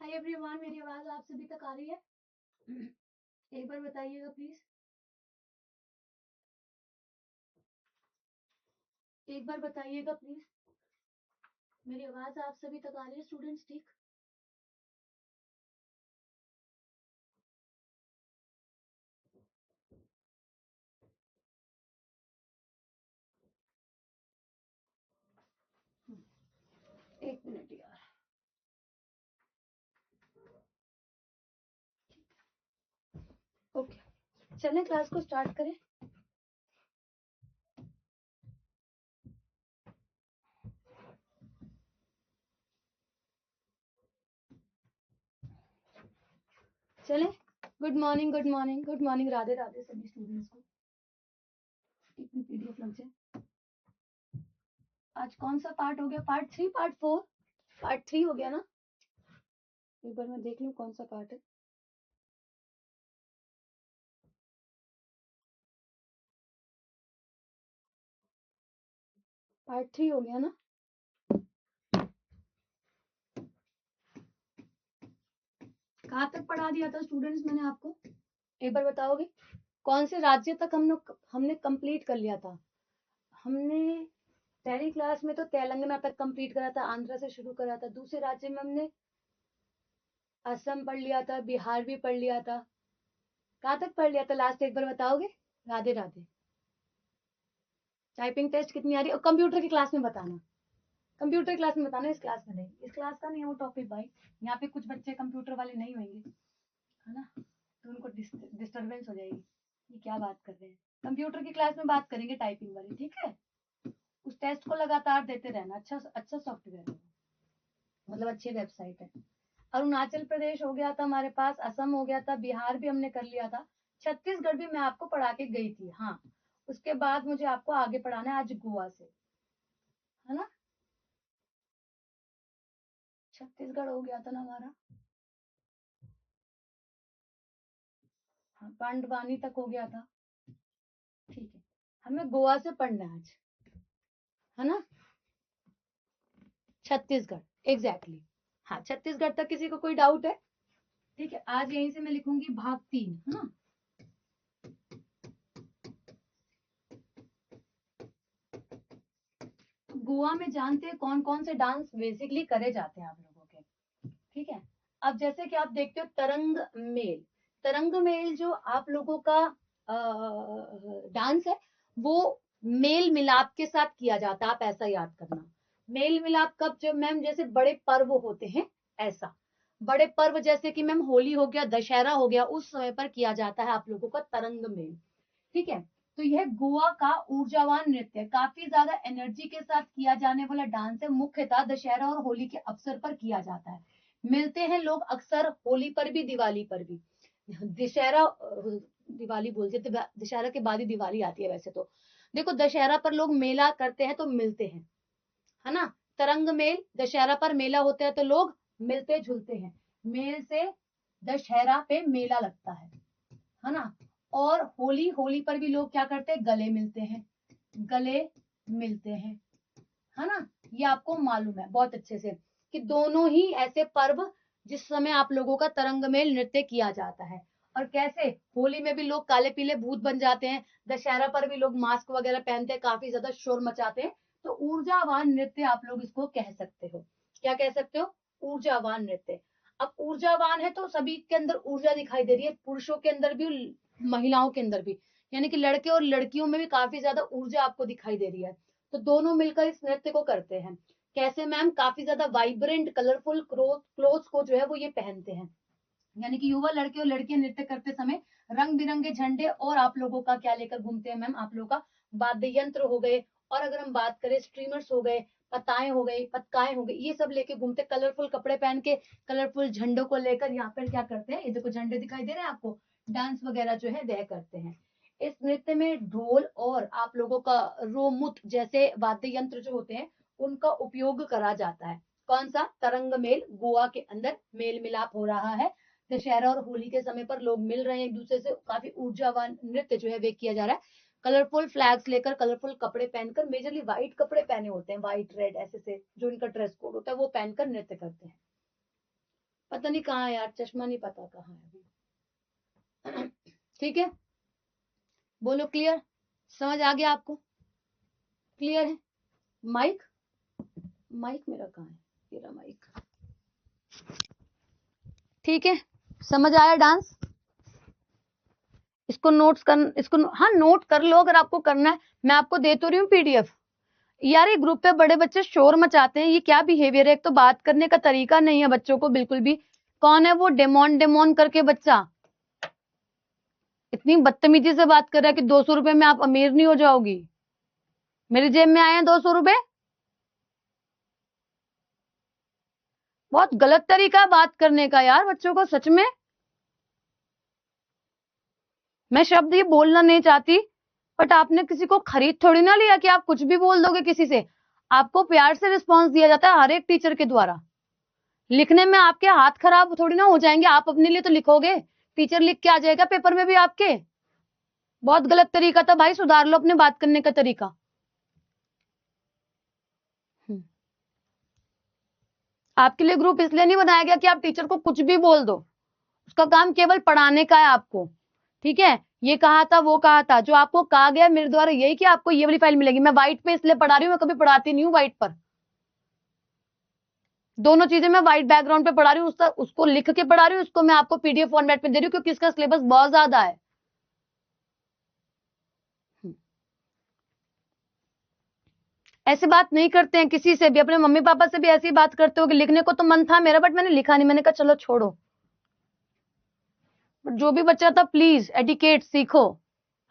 Hi everyone, मेरी आवाज आप सभी तक आ रही है? एक बार बताइएगा प्लीज। एक बार बताइएगा प्लीज। मेरी आवाज आप सभी तक आ रही है स्टूडेंट्स? ठीक। एक मिनट यार। ओके, चलें क्लास को स्टार्ट करें। चलें। Good morning, good morning, good morning. Radhe Radhe सभी स्टूडेंट्स को। कितनी पीडीएफ लग जाए। आज कौन सा पार्ट हो गया? Part 3, part 4? पार्ट 3 हो गया ना? एक बार मैं देख लूं कौन सा पार्ट है। पार्ट 3 हो गया ना? कहाँ तक पढ़ा दिया था स्टूडेंट्स मैंने आपको? एक बार बताओगे कौन से राज्य तक हमने कंप्लीट कर लिया था? हमने पहली क्लास में तो तेलंगाना तक कंप्लीट करा था, आंध्र से शुरू करा था। दूसरे राज्य में हमने असम पढ़ लिया था, बिहार भी पढ़ लिया था। कहाँ तक पढ़ लिया था लास्ट, एक बार बताओगे? राधे राधे। टाइपिंग टेस्ट कितनी आ रही है? और कंप्यूटर की क्लास में बताना। कंप्यूटर क्लास में बताना, इस क्लास में नहीं। इस क्लास का नहीं है वो टॉपिक भाई। यहाँ पे कुछ बच्चे कंप्यूटर वाले नहीं होंगे, है ना, तो उनको डिस्टरबेंस हो जाएगी। ये क्या बात कर रहे हैं? कंप्यूटर की क्लास में बात करेंगे टाइपिंग वाली, ठीक है? उस टेस्ट को लगातार देते रहना। अच्छा अच्छा सॉफ्टवेयर है, मतलब अच्छी वेबसाइट है। अरुणाचल प्रदेश हो गया था हमारे पास, असम हो गया था, बिहार भी हमने कर लिया था, छत्तीसगढ़ भी मैं आपको पढ़ा के गई थी। हाँ, उसके बाद मुझे आपको आगे पढ़ाना है आज गोवा से, है ना? छत्तीसगढ़ हो गया था ना हमारा। हाँ, पांडवानी तक हो गया था। ठीक है, हमें गोवा से पढ़ना है आज, है ना? छत्तीसगढ़ एग्जैक्टली। हाँ, छत्तीसगढ़ तक किसी को कोई डाउट है? ठीक है, आज यहीं से मैं लिखूंगी भाग 3, है ना? गोवा में जानते हैं कौन कौन से डांस बेसिकली करे जाते हैं आप लोगों के? ठीक है, अब जैसे कि आप देखते हो तरंग मेल। तरंग मेल जो आप लोगों का डांस है, वो मेल मिलाप के साथ किया जाता है। आप ऐसा याद करना। मेल मिलाप कब? जब मैम जैसे बड़े पर्व होते हैं, ऐसा बड़े पर्व जैसे कि मैम होली हो गया, दशहरा हो गया, उस समय पर किया जाता है आप लोगों का तरंग मेल। ठीक है, तो यह गोवा का ऊर्जावान नृत्य, काफी ज्यादा एनर्जी के साथ किया जाने वाला डांस है। मुख्यतः दशहरा और होली के अवसर पर किया जाता है। मिलते हैं लोग अक्सर होली पर भी, दिवाली पर भी। दशहरा, दिवाली बोलते थे, दशहरा के बाद ही दिवाली आती है वैसे तो। देखो, दशहरा पर लोग मेला करते हैं तो मिलते हैं, है ना? तरंग मेल, दशहरा पर मेला होता है तो लोग मिलते जुलते हैं। मेल से दशहरा पे मेला लगता है ना? और होली, होली पर भी लोग क्या करते हैं? गले मिलते हैं, गले मिलते हैं, है ना? ये आपको मालूम है बहुत अच्छे से कि दोनों ही ऐसे पर्व जिस समय आप लोगों का तरंग मेल नृत्य किया जाता है। और कैसे होली में भी लोग काले पीले भूत बन जाते हैं, दशहरा पर भी लोग मास्क वगैरह पहनते हैं, काफी ज्यादा शोर मचाते हैं। तो ऊर्जावान नृत्य आप लोग इसको कह सकते हो। क्या कह सकते हो? ऊर्जावान नृत्य। अब ऊर्जावान है तो सभी के अंदर ऊर्जा दिखाई दे रही है, पुरुषों के अंदर भी, महिलाओं के अंदर भी, यानी कि लड़के और लड़कियों में भी काफी ज्यादा ऊर्जा आपको दिखाई दे रही है। तो दोनों मिलकर इस नृत्य को करते हैं। कैसे मैम? काफी ज्यादा वाइब्रेंट कलरफुल क्लोथ्स को जो है वो ये पहनते हैं। यानी कि युवा लड़के और लड़कियां नृत्य करते समय रंग बिरंगे झंडे और आप लोगों का क्या लेकर घूमते हैं मैम? आप लोगों का वाद्य यंत्र हो गए, और अगर हम बात करें स्ट्रीमर्स हो गए, पताएं हो गई, पतकाएं हो गई, ये सब लेके घूमते, कलरफुल कपड़े पहन के, कलरफुल झंडों को लेकर यहाँ पर क्या करते हैं? ये देखो झंडे दिखाई दे रहे हैं आपको, डांस वगैरह जो है वह करते हैं। इस नृत्य में ढोल और आप लोगों का रोमुत जैसे वाद्य यंत्र जो होते हैं, उनका उपयोग करा जाता है। कौन सा? तरंग मेल, गोवा के अंदर मेल मिलाप हो रहा है। दशहरा और होली के समय पर लोग मिल रहे हैं एक दूसरे से, काफी ऊर्जावान नृत्य जो है वे किया जा रहा है। कलरफुल फ्लैग्स लेकर, कलरफुल कपड़े पहनकर, मेजरली व्हाइट कपड़े पहने होते हैं, व्हाइट रेड ऐसे से जो इनका ड्रेस कोड होता है, वो पहनकर नृत्य करते हैं। पता नहीं कहाँ है यार, चश्मा नहीं पता कहाँ है अभी। ठीक है, बोलो क्लियर, समझ आ गया आपको, क्लियर है? माइक, माइक मेरा कहाँ है, मेरा माइक, ठीक है, समझ आया डांस? इसको नोट्स कर, इसको हाँ नोट कर लो अगर आपको करना है, मैं आपको दे तो रही हूँ पीडीएफ। यार ये ग्रुप पे बड़े बच्चे शोर मचाते हैं, ये क्या बिहेवियर है? एक तो बात करने का तरीका नहीं है बच्चों को बिल्कुल भी। कौन है वो डेमोन डेमोन करके बच्चा, इतनी बदतमीजी से बात कर रहा है कि 200 रुपए में आप अमीर नहीं हो जाओगी। मेरी जेब में आए हैं 200 रुपए, बहुत गलत तरीका है बात करने का यार बच्चों को, सच में। मैं शब्द ये बोलना नहीं चाहती, बट आपने किसी को खरीद थोड़ी ना लिया कि आप कुछ भी बोल दोगे किसी से। आपको प्यार से रिस्पॉन्स दिया जाता है हर एक टीचर के द्वारा। लिखने में आपके हाथ खराब थोड़ी ना हो जाएंगे, आप अपने लिए तो लिखोगे, टीचर लिख के आ जाएगा पेपर में भी आपके। बहुत गलत तरीका था भाई, सुधार लो अपने बात करने का तरीका। आपके लिए ग्रुप इसलिए नहीं बनाया गया कि आप टीचर को कुछ भी बोल दो, उसका काम केवल पढ़ाने का है आपको, ठीक है? ये कहा था वो कहा था, जो आपको कहा गया मेरे द्वारा यही कि आपको ये वाली फाइल मिलेगी। मैं व्हाइट पे इसलिए पढ़ा रही हूँ, मैं कभी पढ़ाती नहीं हूँ व्हाइट पर, दोनों चीजें मैं व्हाइट बैकग्राउंड पे पढ़ा रही हूँ, उसको लिख के पढ़ा रही हूँ, उसको मैं आपको पीडीएफ फॉर्मेट में दे रही हूँ क्योंकि इसका सिलेबस बहुत ज्यादा है। ऐसी बात नहीं करते हैं किसी से भी, अपने मम्मी पापा से भी ऐसी बात करते हो कि लिखने को तो मन था मेरा बट मैंने लिखा नहीं, मैंने कहा चलो छोड़ो। जो भी बच्चा था प्लीज एडिकेट सीखो।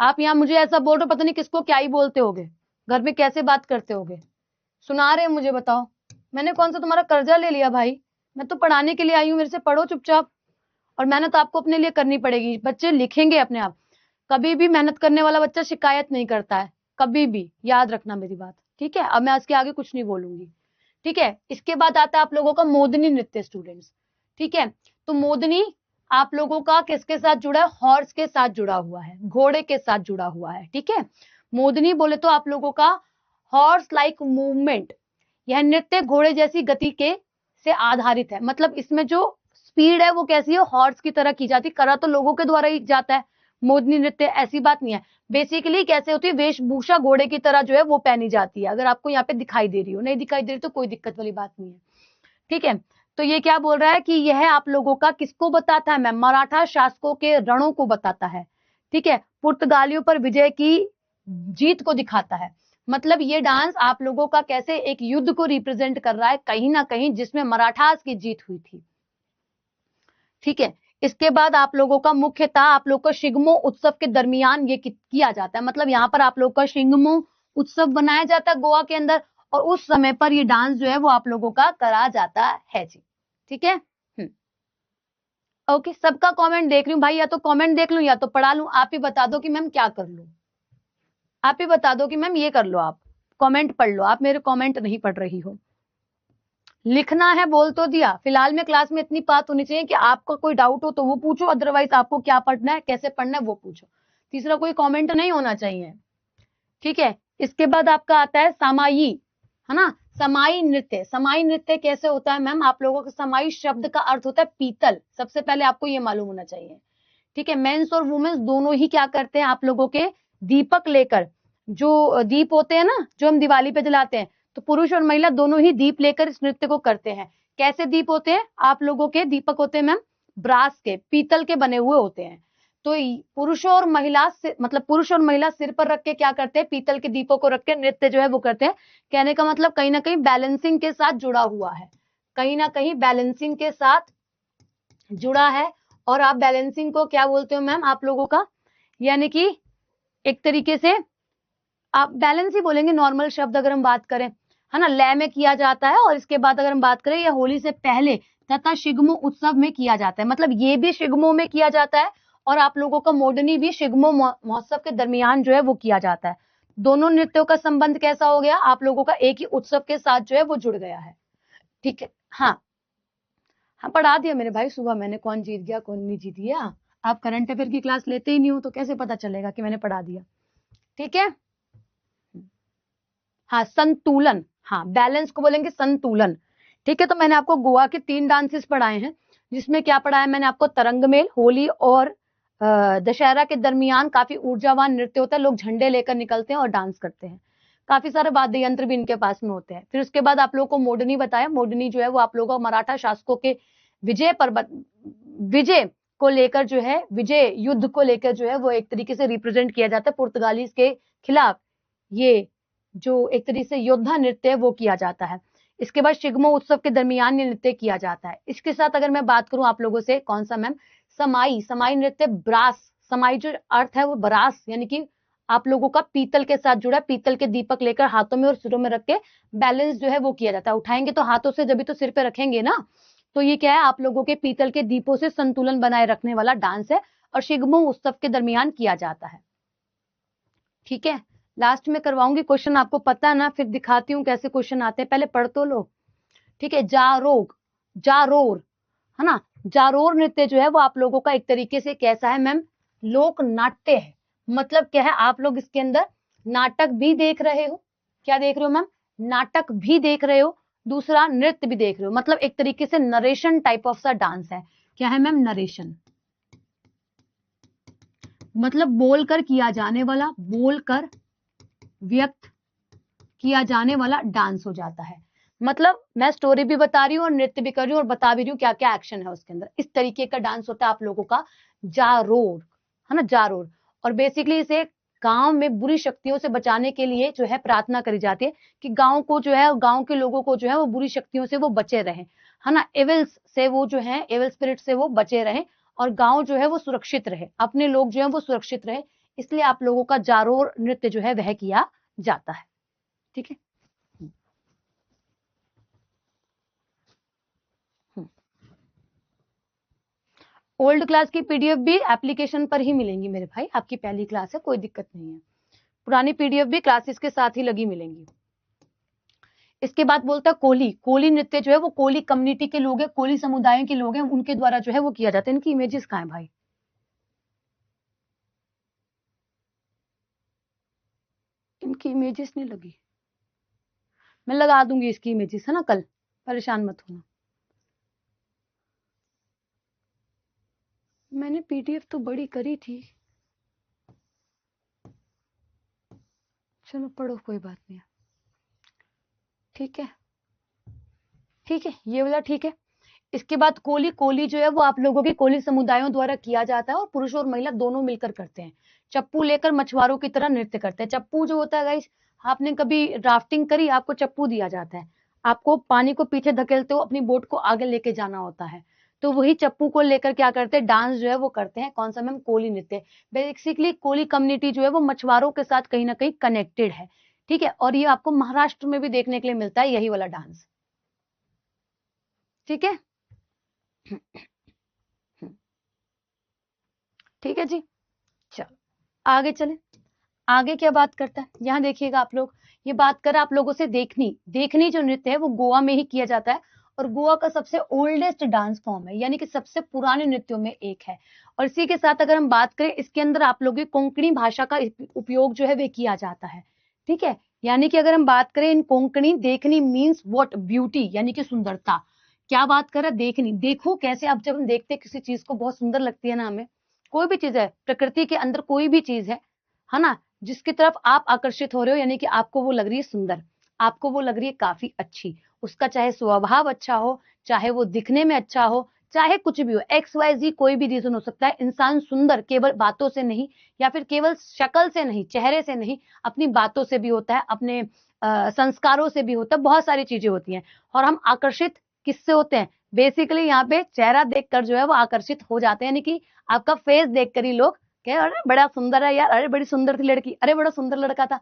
आप यहाँ मुझे ऐसा बोल रहे हो, पता नहीं किसको क्या ही बोलते होगे, घर में कैसे बात करते होगे, सुना रहे मुझे बताओ। मैंने कौन सा तुम्हारा कर्जा ले लिया भाई, मैं तो पढ़ाने के लिए आई हूँ, मेरे से पढ़ो चुपचाप। और मेहनत आपको अपने लिए करनी पड़ेगी, बच्चे लिखेंगे अपने आप। कभी भी मेहनत करने वाला बच्चा शिकायत नहीं करता है, कभी भी, याद रखना मेरी बात, ठीक है? अब मैं इसके आगे कुछ नहीं बोलूंगी, ठीक है? इसके बाद आता है आप लोगों का मोदनी नृत्य स्टूडेंट्स, ठीक है? तो मोदनी आप लोगों का किसके साथ जुड़ा है? हॉर्स के साथ जुड़ा हुआ है, घोड़े के साथ जुड़ा हुआ है, ठीक है? मोदनी बोले तो आप लोगों का हॉर्स लाइक मूवमेंट, यह नृत्य घोड़े जैसी गति के से आधारित है। मतलब इसमें जो स्पीड है वो कैसी है? हॉर्स की तरह की जाती, करा तो लोगों के द्वारा ही जाता है मोदनी नृत्य, ऐसी बात नहीं है। बेसिकली कैसे होती है? वेशभूषा घोड़े की तरह जो है वो पहनी जाती है। अगर आपको यहाँ पे दिखाई दे रही हो, नहीं दिखाई दे रही तो कोई दिक्कत वाली बात नहीं है, ठीक है? तो ये क्या बोल रहा है कि यह आप लोगों का किसको बताता है? मैं मराठा शासकों के रणों को बताता है, ठीक है? पुर्तगालियों पर विजय की जीत को दिखाता है। मतलब ये डांस आप लोगों का कैसे एक युद्ध को रिप्रेजेंट कर रहा है कहीं ना कहीं, जिसमें मराठास की जीत हुई थी, ठीक है? इसके बाद आप लोगों का मुख्यतः आप लोग का शिगमो उत्सव के दरमियान ये किया जाता है। मतलब यहाँ पर आप लोग का शिगमो उत्सव बनाया जाता है गोवा के अंदर, और उस समय पर ये डांस जो है वो आप लोगों का करा जाता है जी, ठीक है? ओके, सबका कमेंट देख रही हूँ भाई, या तो कमेंट देख लूं या तो पढ़ा लूं, आप ही बता दो कि मैम क्या कर लूं, आप ही बता दो कि मैम ये कर लो, आप कमेंट पढ़ लो, आप मेरे कमेंट नहीं पढ़ रही हो। लिखना है बोल तो दिया, फिलहाल में क्लास में इतनी बात होनी चाहिए कि आपका कोई डाउट हो तो वो पूछो, अदरवाइज आपको क्या पढ़ना है कैसे पढ़ना है वो पूछो, तीसरा कोई कमेंट नहीं होना चाहिए, ठीक है? इसके बाद आपका आता है समाई, है ना? समाई नृत्य, समाई नृत्य कैसे होता है मैम? आप लोगों का समाई शब्द का अर्थ होता है पीतल, सबसे पहले आपको ये मालूम होना चाहिए, ठीक है? मेंस और वुमेन्स दोनों ही क्या करते हैं आप लोगों के दीपक लेकर, जो दीप होते हैं ना जो हम दिवाली पे जलाते हैं, तो पुरुष और महिला दोनों ही दीप लेकर इस नृत्य को करते हैं। कैसे दीप होते हैं आप लोगों के? दीपक होते हैं मैम ब्रास के, पीतल के बने हुए होते हैं। तो पुरुषों और महिला मतलब पुरुष और महिला सिर पर रख के क्या करते हैं? पीतल के दीपों को रख के नृत्य जो है वो करते हैं। कहने का मतलब कहीं ना कहीं बैलेंसिंग के साथ जुड़ा हुआ है, कहीं ना कहीं बैलेंसिंग के साथ जुड़ा है। और आप बैलेंसिंग को क्या बोलते हो मैम आप लोगों का? यानी कि एक तरीके से आप बैलेंस ही बोलेंगे, नॉर्मल शब्द अगर हम बात करें, है ना? लय में किया जाता है, और इसके बाद अगर हम बात करें, यह होली से पहले तथा शिगमो उत्सव में किया जाता है। मतलब ये भी शिगमो में किया जाता है और आप लोगों का मोडनी भी शिगमो महोत्सव के दरमियान जो है वो किया जाता है। दोनों नृत्यों का संबंध कैसा हो गया? आप लोगों का एक ही उत्सव के साथ जो है वो जुड़ गया है, ठीक है? हाँ हाँ, पढ़ा दिया मेरे भाई सुबह मैंने, कौन जीत गया कौन नहीं जीत गया। आप करंट अफेयर की क्लास लेते ही नहीं हो तो कैसे पता चलेगा कि मैंने पढ़ा दिया, ठीक है? हाँ, संतुलन, हाँ बैलेंस को बोलेंगे संतुलन, ठीक है? तो मैंने आपको गोवा के 3 डांसेस पढ़ाए हैं, जिसमें क्या पढ़ा है मैंने आपको, तरंग मेल। होली और दशहरा के दरमियान काफी ऊर्जावान नृत्य होता है, लोग झंडे लेकर निकलते हैं और डांस करते हैं, काफी सारे वाद्य यंत्र भी इनके पास में होते हैं। फिर उसके बाद आप लोगों को मोडनी बताया। मोडनी जो है वो आप लोगों को मराठा शासकों के विजय को लेकर जो है, विजय युद्ध को लेकर जो है वो एक तरीके से रिप्रेजेंट किया जाता है पुर्तगालीज के खिलाफ। ये जो एक तरीके से योद्धा नृत्य है वो किया जाता है। इसके बाद शिगमो उत्सव के दरमियान ये नृत्य किया जाता है। इसके साथ अगर मैं बात करूं आप लोगों से, कौन सा मैम, समाई। समाई नृत्य ब्रास, समाई जो अर्थ है वो ब्रास यानी कि आप लोगों का पीतल के साथ जुड़ा, पीतल के दीपक लेकर हाथों में और सिरों में रख के बैलेंस जो है वो किया जाता है। उठाएंगे तो हाथों से, जब भी तो सिर पे रखेंगे ना, तो ये क्या है, आप लोगों के पीतल के दीपों से संतुलन बनाए रखने वाला डांस है और शिगमो उत्सव के दरमियान किया जाता है। ठीक है, लास्ट में करवाऊंगी क्वेश्चन, आपको पता है ना, फिर दिखाती हूँ कैसे क्वेश्चन आते हैं, पहले पढ़ तो लो। ठीक है, जारोर है ना, जारोर नृत्य जो है वो आप लोगों का एक तरीके से कैसा है मैम, लोक नाट्य है। मतलब क्या है, आप लोग इसके अंदर नाटक भी देख रहे हो, क्या देख रहे हो मैम, नाटक भी देख रहे हो, दूसरा नृत्य भी देख रहे हो। मतलब एक तरीके से नरेशन टाइप ऑफ सा डांस है। क्या है मैम, नरेशन, मतलब बोलकर किया जाने वाला, बोलकर व्यक्त किया जाने वाला डांस हो जाता है। मतलब मैं स्टोरी भी बता रही हूँ और नृत्य भी कर रही हूँ और बता भी रही हूँ क्या क्या एक्शन है उसके अंदर। इस तरीके का डांस होता है आप लोगों का जारोर, है ना, जारोर। और बेसिकली इसे गांव में बुरी शक्तियों से बचाने के लिए जो है प्रार्थना करी जाती है कि गांव को जो है, गांव के लोगों को जो है वो बुरी शक्तियों से वो बचे रहे, है ना, एविल्स से वो जो है, एविल स्पिरिट से वो बचे रहे और गांव जो है वो सुरक्षित रहे, अपने लोग जो है वो सुरक्षित रहे। इसलिए आप लोगों का जारोर नृत्य जो है वह किया जाता है। ठीक है, ओल्ड क्लास की पीडीएफ भी एप्लीकेशन पर ही मिलेंगी मेरे भाई, आपकी पहली क्लास है, कोई दिक्कत नहीं है। पुरानी पीडीएफ भी क्लासेस के साथ ही लगी मिलेंगी। इसके बाद बोलता है कोली। कोली नृत्य जो है वो कोली कम्युनिटी के लोग हैं, कोली समुदायों के लोग हैं, उनके द्वारा जो है वो किया जाता है। इनकी इमेजेस कहाँ है भाई, इनकी इमेजेस नहीं लगी, मैं लगा दूंगी इसकी इमेजेस, है ना, कल, परेशान मत होना। मैंने पीडीएफ तो बड़ी करी थी, चलो पढ़ो, कोई बात नहीं। ठीक है, ठीक है, ये वाला ठीक है। इसके बाद कोली। कोली जो है वो आप लोगों के कोली समुदायों द्वारा किया जाता है और पुरुष और महिला दोनों मिलकर करते हैं। चप्पू लेकर मछुआरों की तरह नृत्य करते हैं। चप्पू जो होता है गाइस, आपने कभी राफ्टिंग करी, आपको चप्पू दिया जाता है, आपको पानी को पीछे धकेलते हो अपनी बोट को आगे लेके जाना होता है, तो वही चप्पू को लेकर क्या करते हैं, डांस जो है वो करते हैं। कौन सा मैम, कोली नृत्य। बेसिकली कोली कम्युनिटी जो है वो मछुआरों के साथ कहीं ना कहीं कनेक्टेड है। ठीक है, और ये आपको महाराष्ट्र में भी देखने के लिए मिलता है यही वाला डांस। ठीक है, ठीक है जी, चलो आगे चले। आगे क्या बात करता है, यहाँ देखिएगा आप लोग, ये बात कर आप लोगों से देखनी। देखनी जो नृत्य है वो गोवा में ही किया जाता है और गोवा का सबसे ओल्डेस्ट डांस फॉर्म है, यानी कि सबसे पुराने नृत्यों में एक है। और इसी के साथ अगर हम बात करें, इसके अंदर आप लोगों की कोंकणी भाषा का उपयोग जो है वे किया जाता है। ठीक है, यानी कि अगर हम बात करें इन कोंकणी, देखनी मीन्स व्हाट, ब्यूटी, यानी कि सुंदरता। क्या बात कर रहा है, देखनी, देखो कैसे, अब जब हम देखते हैं किसी चीज को बहुत सुंदर लगती है ना हमें, कोई भी चीज है प्रकृति के अंदर, कोई भी चीज है ना, जिसकी तरफ आप आकर्षित हो रहे हो, यानी कि आपको वो लग रही है सुंदर, आपको वो लग रही है काफी अच्छी, उसका चाहे स्वभाव अच्छा हो, चाहे वो दिखने में अच्छा हो, चाहे कुछ भी हो, XYZ कोई भी रीजन हो सकता है। इंसान सुंदर केवल बातों से नहीं, या फिर केवल शक्ल से नहीं, चेहरे से नहीं, अपनी बातों से भी होता है, अपने संस्कारों से भी होता है, बहुत सारी चीजें होती हैं। और हम आकर्षित किससे होते हैं, बेसिकली यहाँ पे चेहरा देखकर जो है वो आकर्षित हो जाते हैं, यानी कि आपका फेस देखकर ही लोग कहे अरे बड़ा सुंदर है यार, अरे बड़ी सुंदर थी लड़की, अरे बड़ा सुंदर लड़का था।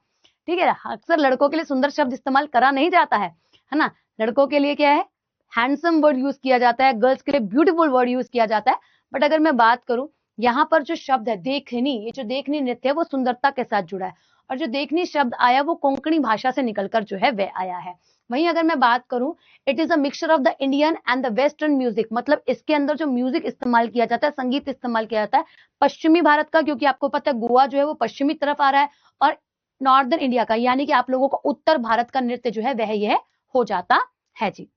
ठीक है, अक्सर लड़कों के लिए सुंदर शब्द इस्तेमाल करा नहीं जाता है ना, लड़कों के लिए क्या है, हैंडसम वर्ड यूज किया जाता है, गर्ल्स के लिए ब्यूटीफुल वर्ड यूज किया जाता है। बट अगर मैं बात करूं, यहाँ पर जो शब्द है देखनी, ये जो देखनी नृत्य है वो सुंदरता के साथ जुड़ा है, और जो देखनी शब्द आया वो कोंकणी भाषा से निकलकर जो है वह आया है। वहीं अगर मैं बात करूं, it is a mixture of the Indian and the western music, मतलब इसके अंदर जो म्यूजिक इस्तेमाल किया जाता है, संगीत इस्तेमाल किया जाता है पश्चिमी भारत का, क्योंकि आपको पता है गोवा जो है वो पश्चिमी तरफ आ रहा है, और नॉर्दर्न इंडिया का, यानी कि आप लोगों को उत्तर भारत का नृत्य जो है वह यह हो जाता है जी।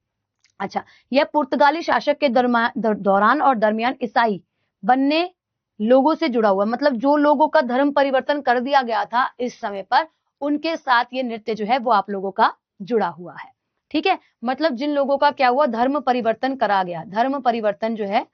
अच्छा, यह पुर्तगाली शासक के दौरान और दरमियान ईसाई बनने लोगों से जुड़ा हुआ, मतलब जो लोगों का धर्म परिवर्तन कर दिया गया था इस समय पर, उनके साथ ये नृत्य जो है वो आप लोगों का जुड़ा हुआ है। ठीक है, मतलब जिन लोगों का क्या हुआ, धर्म परिवर्तन करा गया, धर्म परिवर्तन जो है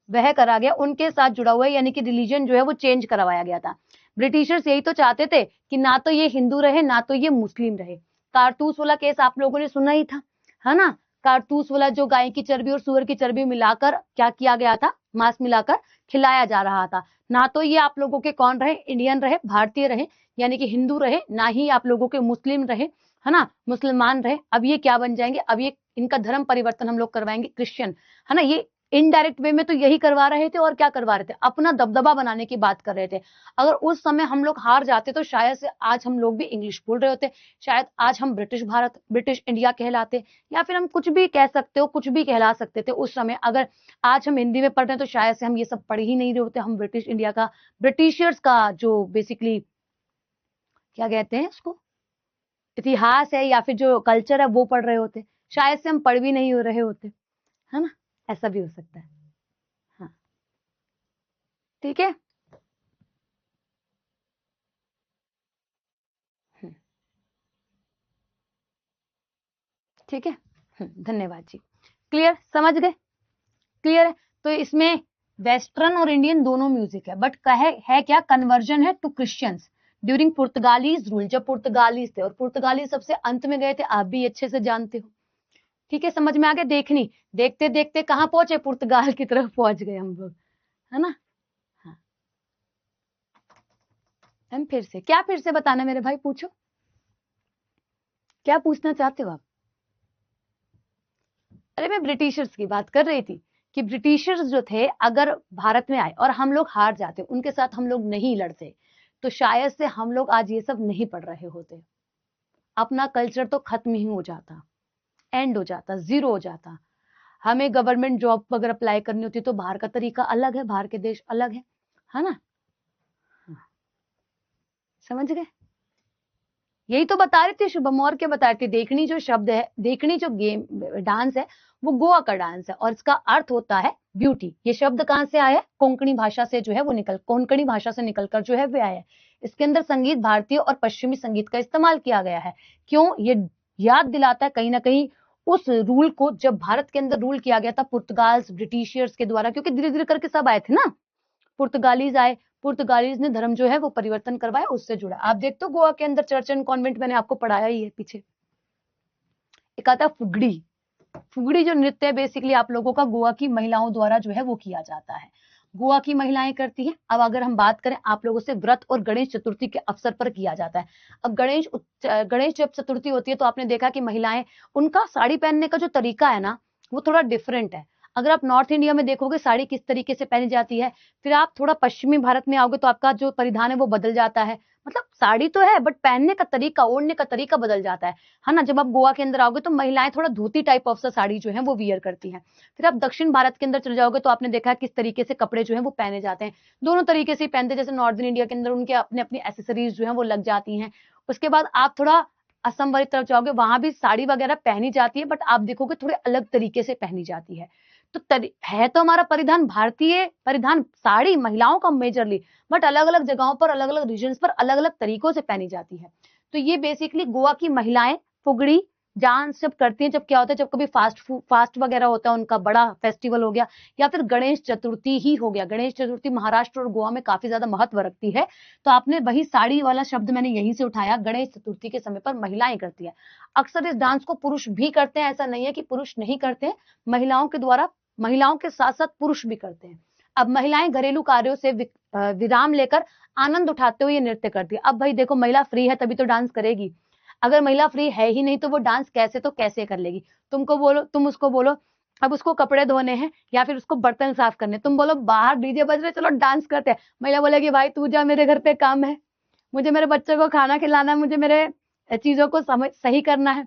वह करा गया, उनके साथ जुड़ा हुआ है, यानी कि रिलीजन जो है वो चेंज करवाया गया था। ब्रिटिशर्स यही तो चाहते थे कि ना तो ये हिंदू रहे ना तो ये मुस्लिम रहे। कारतूस वाला केस आप लोगों ने सुना ही था, है ना। कारतूस वाला जो गाय की चर्बी और सुअर की चर्बी मिलाकर क्या किया गया था, मांस मिलाकर खिलाया जा रहा था। ना तो ये आप लोगों के कौन रहे, इंडियन रहे, भारतीय रहे, यानी कि हिंदू रहे, ना ही आप लोगों के मुस्लिम रहे, है ना, मुसलमान रहे। अब ये क्या बन जाएंगे, अब ये इनका धर्म परिवर्तन हम लोग करवाएंगे, क्रिश्चियन, है ना। ये इनडायरेक्ट वे में तो यही करवा रहे थे, और क्या करवा रहे थे, अपना दबदबा बनाने की बात कर रहे थे। अगर उस समय हम लोग हार जाते तो शायद से आज हम लोग भी इंग्लिश बोल रहे होते, शायद आज हम ब्रिटिश भारत, ब्रिटिश इंडिया कहलाते, या फिर हम कुछ भी कह सकते हो, कुछ भी कहला सकते थे उस समय। अगर आज हम हिंदी में पढ़ रहे हैं तो शायद से हम ये सब पढ़ ही नहीं रहे होते, हम ब्रिटिश इंडिया का, ब्रिटिशर्स का जो बेसिकली क्या कहते हैं उसको, इतिहास है या फिर जो कल्चर है वो पढ़ रहे होते, शायद से हम पढ़ भी नहीं हो रहे होते, है ना। ऐसा भी हो सकता है। हाँ, ठीक है। ठीक है, धन्यवाद जी। क्लियर, समझ गए, क्लियर है। तो इसमें वेस्टर्न और इंडियन दोनों म्यूजिक है, बट है क्या, कन्वर्जन है टू क्रिश्चियंस ड्यूरिंग पुर्तगालीज रूल, जब पुर्तगालीज थे, और पुर्तगाली सबसे अंत में गए थे, आप भी अच्छे से जानते हो। ठीक है, समझ में आ गया। देखनी, देखते देखते कहां पहुंचे, पुर्तगाल की तरफ पहुंच गए हम लोग, है ना। हाँ, हम फिर से क्या, फिर से बताना मेरे भाई, पूछो क्या पूछना चाहते हो आप। अरे मैं ब्रिटिशर्स की बात कर रही थी कि ब्रिटिशर्स जो थे अगर भारत में आए और हम लोग हार जाते, उनके साथ हम लोग नहीं लड़ते, तो शायद से हम लोग आज ये सब नहीं पढ़ रहे होते, अपना कल्चर तो खत्म ही हो जाता, एंड हो जाता, जीरो हो जाता। हमें गवर्नमेंट जॉब अगर अप्लाई करनी होती तो बाहर का तरीका अलग है, बाहर के देश अलग है ना। समझ गए, यही तो बता रही थी शुभम, और क्या बता रही थी। देखनी जो शब्द है, देखनी जो गेम डांस है, वो गोवा का डांस है, और इसका अर्थ होता है ब्यूटी। ये शब्द कहां से आया है, कोंकणी भाषा से जो है वो कोंकणी भाषा से निकलकर जो है वो आया है। इसके अंदर संगीत भारतीय और पश्चिमी संगीत का इस्तेमाल किया गया है। क्यों, ये याद दिलाता है कहीं ना कहीं उस रूल को, जब भारत के अंदर रूल किया गया था पुर्तगाल्स, ब्रिटिशियर्स के द्वारा, क्योंकि धीरे धीरे करके सब आए थे ना, पुर्तगालीज आए, पुर्तगालीज ने धर्म जो है वो परिवर्तन करवाया, उससे जुड़ा। आप देखते हो गोवा के अंदर चर्च एंड कॉन्वेंट, मैंने आपको पढ़ाया ही है पीछे। एक आता है फुगड़ी, फुगड़ी जो नृत्य है बेसिकली आप लोगों का गोवा की महिलाओं द्वारा जो है वो किया जाता है, गोवा की महिलाएं करती हैं। अब अगर हम बात करें आप लोगों से, व्रत और गणेश चतुर्थी के अवसर पर किया जाता है। अब गणेश जब चतुर्थी होती है तो आपने देखा कि महिलाएं, उनका साड़ी पहनने का जो तरीका है ना वो थोड़ा डिफरेंट है। अगर आप नॉर्थ इंडिया में देखोगे साड़ी किस तरीके से पहनी जाती है, फिर आप थोड़ा पश्चिमी भारत में आओगे तो आपका जो परिधान है वो बदल जाता है। मतलब साड़ी तो है बट पहनने का तरीका, ओढ़ने का तरीका बदल जाता है ना। जब आप गोवा के अंदर आओगे तो महिलाएं थोड़ा धोती टाइप ऑफ सा साड़ी जो है वो वियर करती हैं। फिर आप दक्षिण भारत के अंदर चले जाओगे तो आपने देखा किस तरीके से कपड़े जो है वो पहने जाते हैं, दोनों तरीके से पहनते हैं। जैसे नॉर्दर्न इंडिया के अंदर उनके अपने अपनी एसेसरीज जो है वो लग जाती हैं। उसके बाद आप थोड़ा असम वाली तरफ जाओगे, वहां भी साड़ी वगैरह पहनी जाती है, बट आप देखोगे थोड़े अलग तरीके से पहनी जाती है। तो है तो हमारा परिधान भारतीय परिधान साड़ी महिलाओं का मेजरली, बट अलग अलग जगहों पर, अलग अलग रीजन पर अलग अलग तरीकों से पहनी जाती है। तो ये बेसिकली गोवा की महिलाएं फुगड़ी डांस जब करती हैं, जब क्या होता है, जब कभी फास्ट वगैरह होता है, उनका बड़ा फेस्टिवल हो गया, या फिर गणेश चतुर्थी ही हो गया। गणेश चतुर्थी महाराष्ट्र और गोवा में काफी ज्यादा महत्व रखती है। तो आपने वही साड़ी वाला शब्द मैंने यहीं से उठाया, गणेश चतुर्थी के समय पर महिलाएं करती है। अक्सर इस डांस को पुरुष भी करते हैं, ऐसा नहीं है कि पुरुष नहीं करते हैं, महिलाओं के द्वारा, महिलाओं के साथ साथ पुरुष भी करते हैं। अब महिलाएं घरेलू कार्यों से विराम लेकर आनंद उठाते हुए नृत्य करती है। अब भाई देखो, महिला फ्री है तभी तो डांस करेगी, अगर महिला फ्री है ही नहीं तो वो डांस कैसे तो कैसे कर लेगी। तुम उसको बोलो अब उसको कपड़े धोने हैं या फिर उसको बर्तन साफ करने, तुम बोलो बाहर डीजे बज रहे चलो डांस करते हैं, महिला बोलेगी भाई तू जा, मेरे घर पे काम है, मुझे मेरे बच्चों को खाना खिलाना है, मुझे मेरे चीजों को सही करना है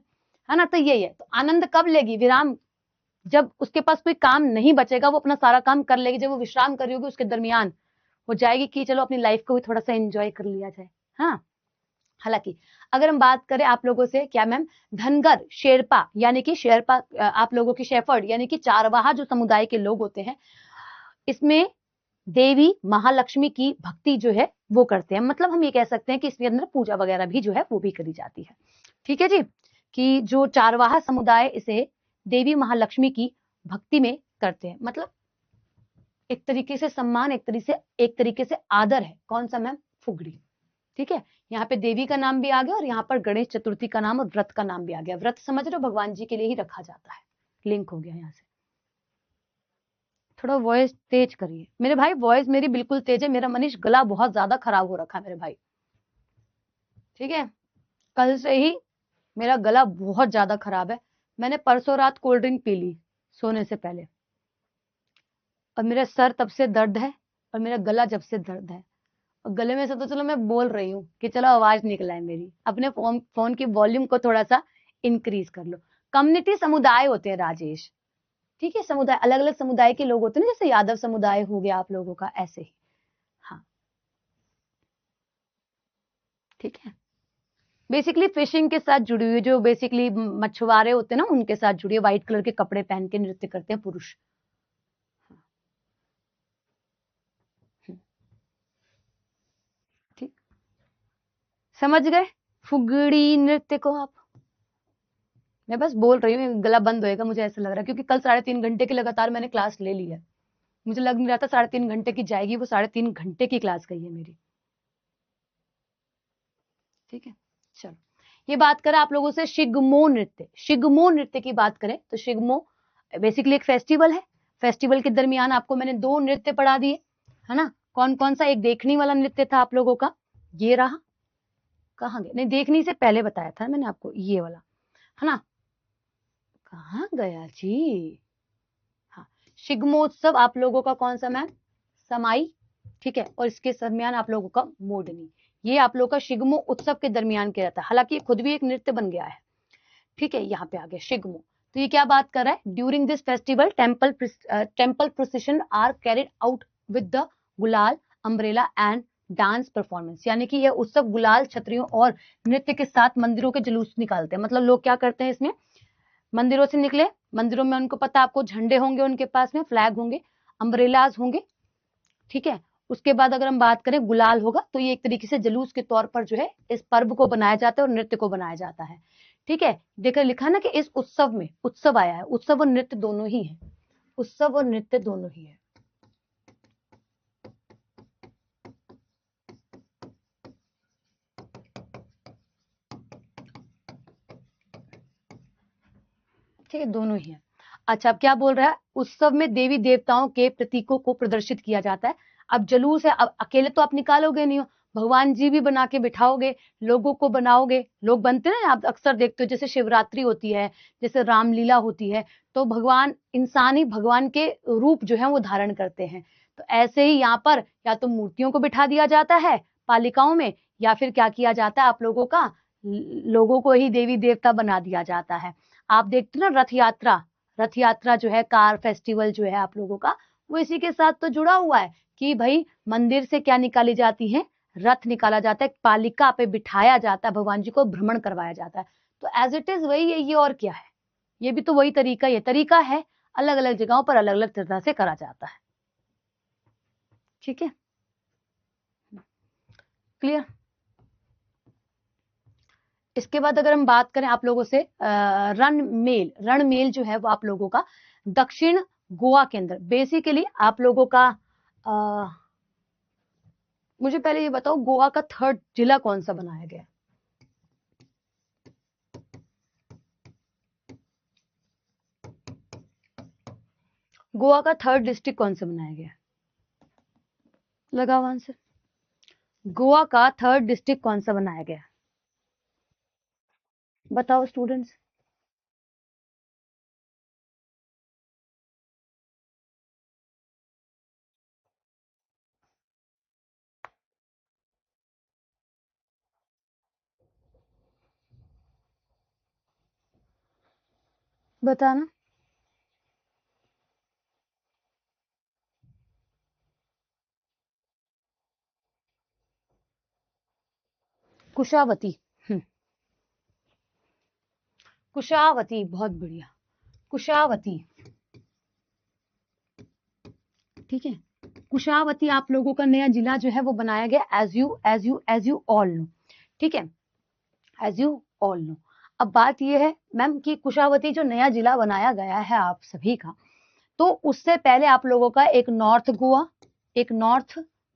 ना। तो यही है, तो आनंद कब लेगी, विराम, जब उसके पास कोई काम नहीं बचेगा वो अपना सारा काम कर लेगी। जब वो विश्राम कर रही होगी उसके दरमियान वो जाएगी कि चलो अपनी लाइफ को भी थोड़ा सा एंजॉय कर लिया जाए। हाँ, हालांकि अगर हम बात करें आप लोगों से, क्या मैम, धनगर, शेरपा यानी कि शेरपा, आप लोगों की शेफर्ड यानी कि चारवाहा जो समुदाय के लोग होते हैं, इसमें देवी महालक्ष्मी की भक्ति जो है वो करते हैं। मतलब हम ये कह सकते हैं कि इसके अंदर पूजा वगैरह भी जो है वो भी करी जाती है। ठीक है जी, कि जो चारवाहा समुदाय इसे देवी महालक्ष्मी की भक्ति में करते हैं। मतलब एक तरीके से सम्मान, एक तरीके से आदर है। कौन सा मैम? फुगड़ी। ठीक है, यहाँ पे देवी का नाम भी आ गया और यहाँ पर गणेश चतुर्थी का नाम और व्रत का नाम भी आ गया। व्रत समझ रहे हो, भगवान जी के लिए ही रखा जाता है। लिंक हो गया यहाँ से। थोड़ा वॉइस तेज करिए मेरे भाई, वॉइस मेरी बिल्कुल तेज है। मेरा मनीष गला बहुत ज्यादा खराब हो रखा है मेरे भाई। ठीक है, कल से ही मेरा गला बहुत ज्यादा खराब है। मैंने परसों रात कोल्ड ड्रिंक पी ली सोने से पहले, और मेरा सर तब से दर्द है और मेरा गला जब से दर्द है। और गले में से तो चलो मैं बोल रही हूँ कि चलो आवाज निकला है मेरी। अपने फोन की वॉल्यूम को थोड़ा सा इंक्रीज कर लो। कम्युनिटी समुदाय होते हैं राजेश। ठीक है, समुदाय, अलग अलग समुदाय के लोग होते हैं ना, जैसे यादव समुदाय हो गया आप लोगों का, ऐसे ही। हाँ, ठीक है। बेसिकली फिशिंग के साथ जुड़ी हुई, जो बेसिकली मछुआरे होते हैं ना, उनके साथ जुड़ी है। व्हाइट कलर के कपड़े पहन के नृत्य करते हैं पुरुष। ठीक, समझ गए फुगड़ी नृत्य को आप? मैं बस बोल रही हूँ, गला बंद होएगा मुझे ऐसा लग रहा है, क्योंकि कल 3.5 घंटे की लगातार मैंने क्लास ले ली है। मुझे लग नहीं रहा था 3.5 घंटे की जाएगी, वो 3.5 घंटे की क्लास गई है मेरी। ठीक है, चलो ये बात करें आप लोगों से शिगमो नृत्य। शिगमो नृत्य की बात करें तो शिगमो बेसिकली एक फेस्टिवल है। फेस्टिवल के दरमियान आपको मैंने 2 नृत्य पढ़ा दिए, है ना। कौन कौन सा? एक देखनी वाला नृत्य था आप लोगों का, ये रहा। कहाँ गया? नहीं, देखनी से पहले बताया था मैंने आपको, ये वाला, है ना। कहाँ गया जी? हाँ, शिगमोत्सव आप लोगों का कौन सा मैम? समाई। ठीक है, और इसके दरमियान आप लोगों का मोडनी। ये आप लोगों का शिगमो उत्सव के दरमियान किया जाता है। हालांकि ये खुद भी एक नृत्य बन गया है। ठीक है, यहाँ पे आ गया शिगमो। तो ये क्या बात कर रहा है? During this festival temple procession are carried out with the gulal, umbrella and dance performance. यानी कि यह उत्सव गुलाल, छतरियों और नृत्य के साथ मंदिरों के जुलूस निकालते हैं। मतलब लोग क्या करते हैं इसमें, मंदिरों से निकले, मंदिरों में उनको पता, आपको झंडे होंगे, उनके पास में फ्लैग होंगे, अम्ब्रेलाज होंगे। ठीक है, उसके बाद अगर हम बात करें गुलाल होगा, तो ये एक तरीके से जुलूस के तौर पर जो है इस पर्व को बनाया जाता है और नृत्य को बनाया जाता है। ठीक है, देखकर लिखा ना कि इस उत्सव में, उत्सव आया है, उत्सव और नृत्य दोनों ही है, उत्सव और नृत्य दोनों ही है। ठीक है, दोनों ही है। अच्छा, अब क्या बोल रहा है? उत्सव में देवी देवताओं के प्रतीकों को प्रदर्शित किया जाता है। अब जुलूस है, अब अकेले तो आप निकालोगे नहीं हो, भगवान जी भी बना के बिठाओगे, लोगों को बनाओगे। लोग बनते हैं ना, आप अक्सर देखते हो, जैसे शिवरात्रि होती है, जैसे रामलीला होती है, तो भगवान, इंसान ही भगवान के रूप जो है वो धारण करते हैं। तो ऐसे ही यहाँ पर या तो मूर्तियों को बिठा दिया जाता है पालिकाओं में, या फिर क्या किया जाता है आप लोगों का, लोगों को ही देवी देवता बना दिया जाता है। आप देखते हो ना रथ यात्रा, रथ यात्रा जो है, कार फेस्टिवल जो है आप लोगों का, वो इसी के साथ तो जुड़ा हुआ है कि भाई मंदिर से क्या निकाली जाती है, रथ निकाला जाता है, पालिका पे बिठाया जाता है, भगवान जी को भ्रमण करवाया जाता है। तो एज इट इज वही है ये, और क्या है, ये भी तो वही तरीका, ये तरीका है, अलग अलग जगहों पर अलग अलग तरह से करा जाता है। ठीक है, क्लियर। इसके बाद अगर हम बात करें आप लोगों से रणमेल जो है वो आप लोगों का दक्षिण गोवा के अंदर, बेसिकली आप लोगों का मुझे पहले ये बताओ, गोवा का 3rd जिला कौन सा बनाया गया? गोवा का 3rd डिस्ट्रिक्ट कौन सा बनाया गया? लगाओ आंसर। गोवा का 3rd डिस्ट्रिक्ट कौन सा बनाया गया? बताओ स्टूडेंट्स। बताना। कुशावती। कुशावती, बहुत बढ़िया, कुशावती। ठीक है, कुशावती आप लोगों का नया जिला जो है वो बनाया गया, एज यू ऑल नो। ठीक है, एज यू ऑल नो। अब बात ये है मैम कि कुशावती जो नया जिला बनाया गया है आप सभी का, तो उससे पहले आप लोगों का एक नॉर्थ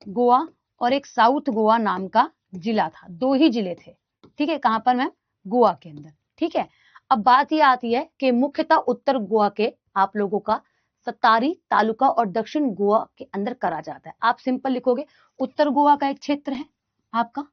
गोवा और एक साउथ गोवा नाम का जिला था, 2 ही जिले थे। ठीक है, कहां पर मैम? गोवा के अंदर। ठीक है, अब बात ये आती है कि मुख्यतः उत्तर गोवा के आप लोगों का सत्तारी तालुका और दक्षिण गोवा के अंदर करा जाता है। आप सिंपल लिखोगे, उत्तर गोवा का एक क्षेत्र है आपका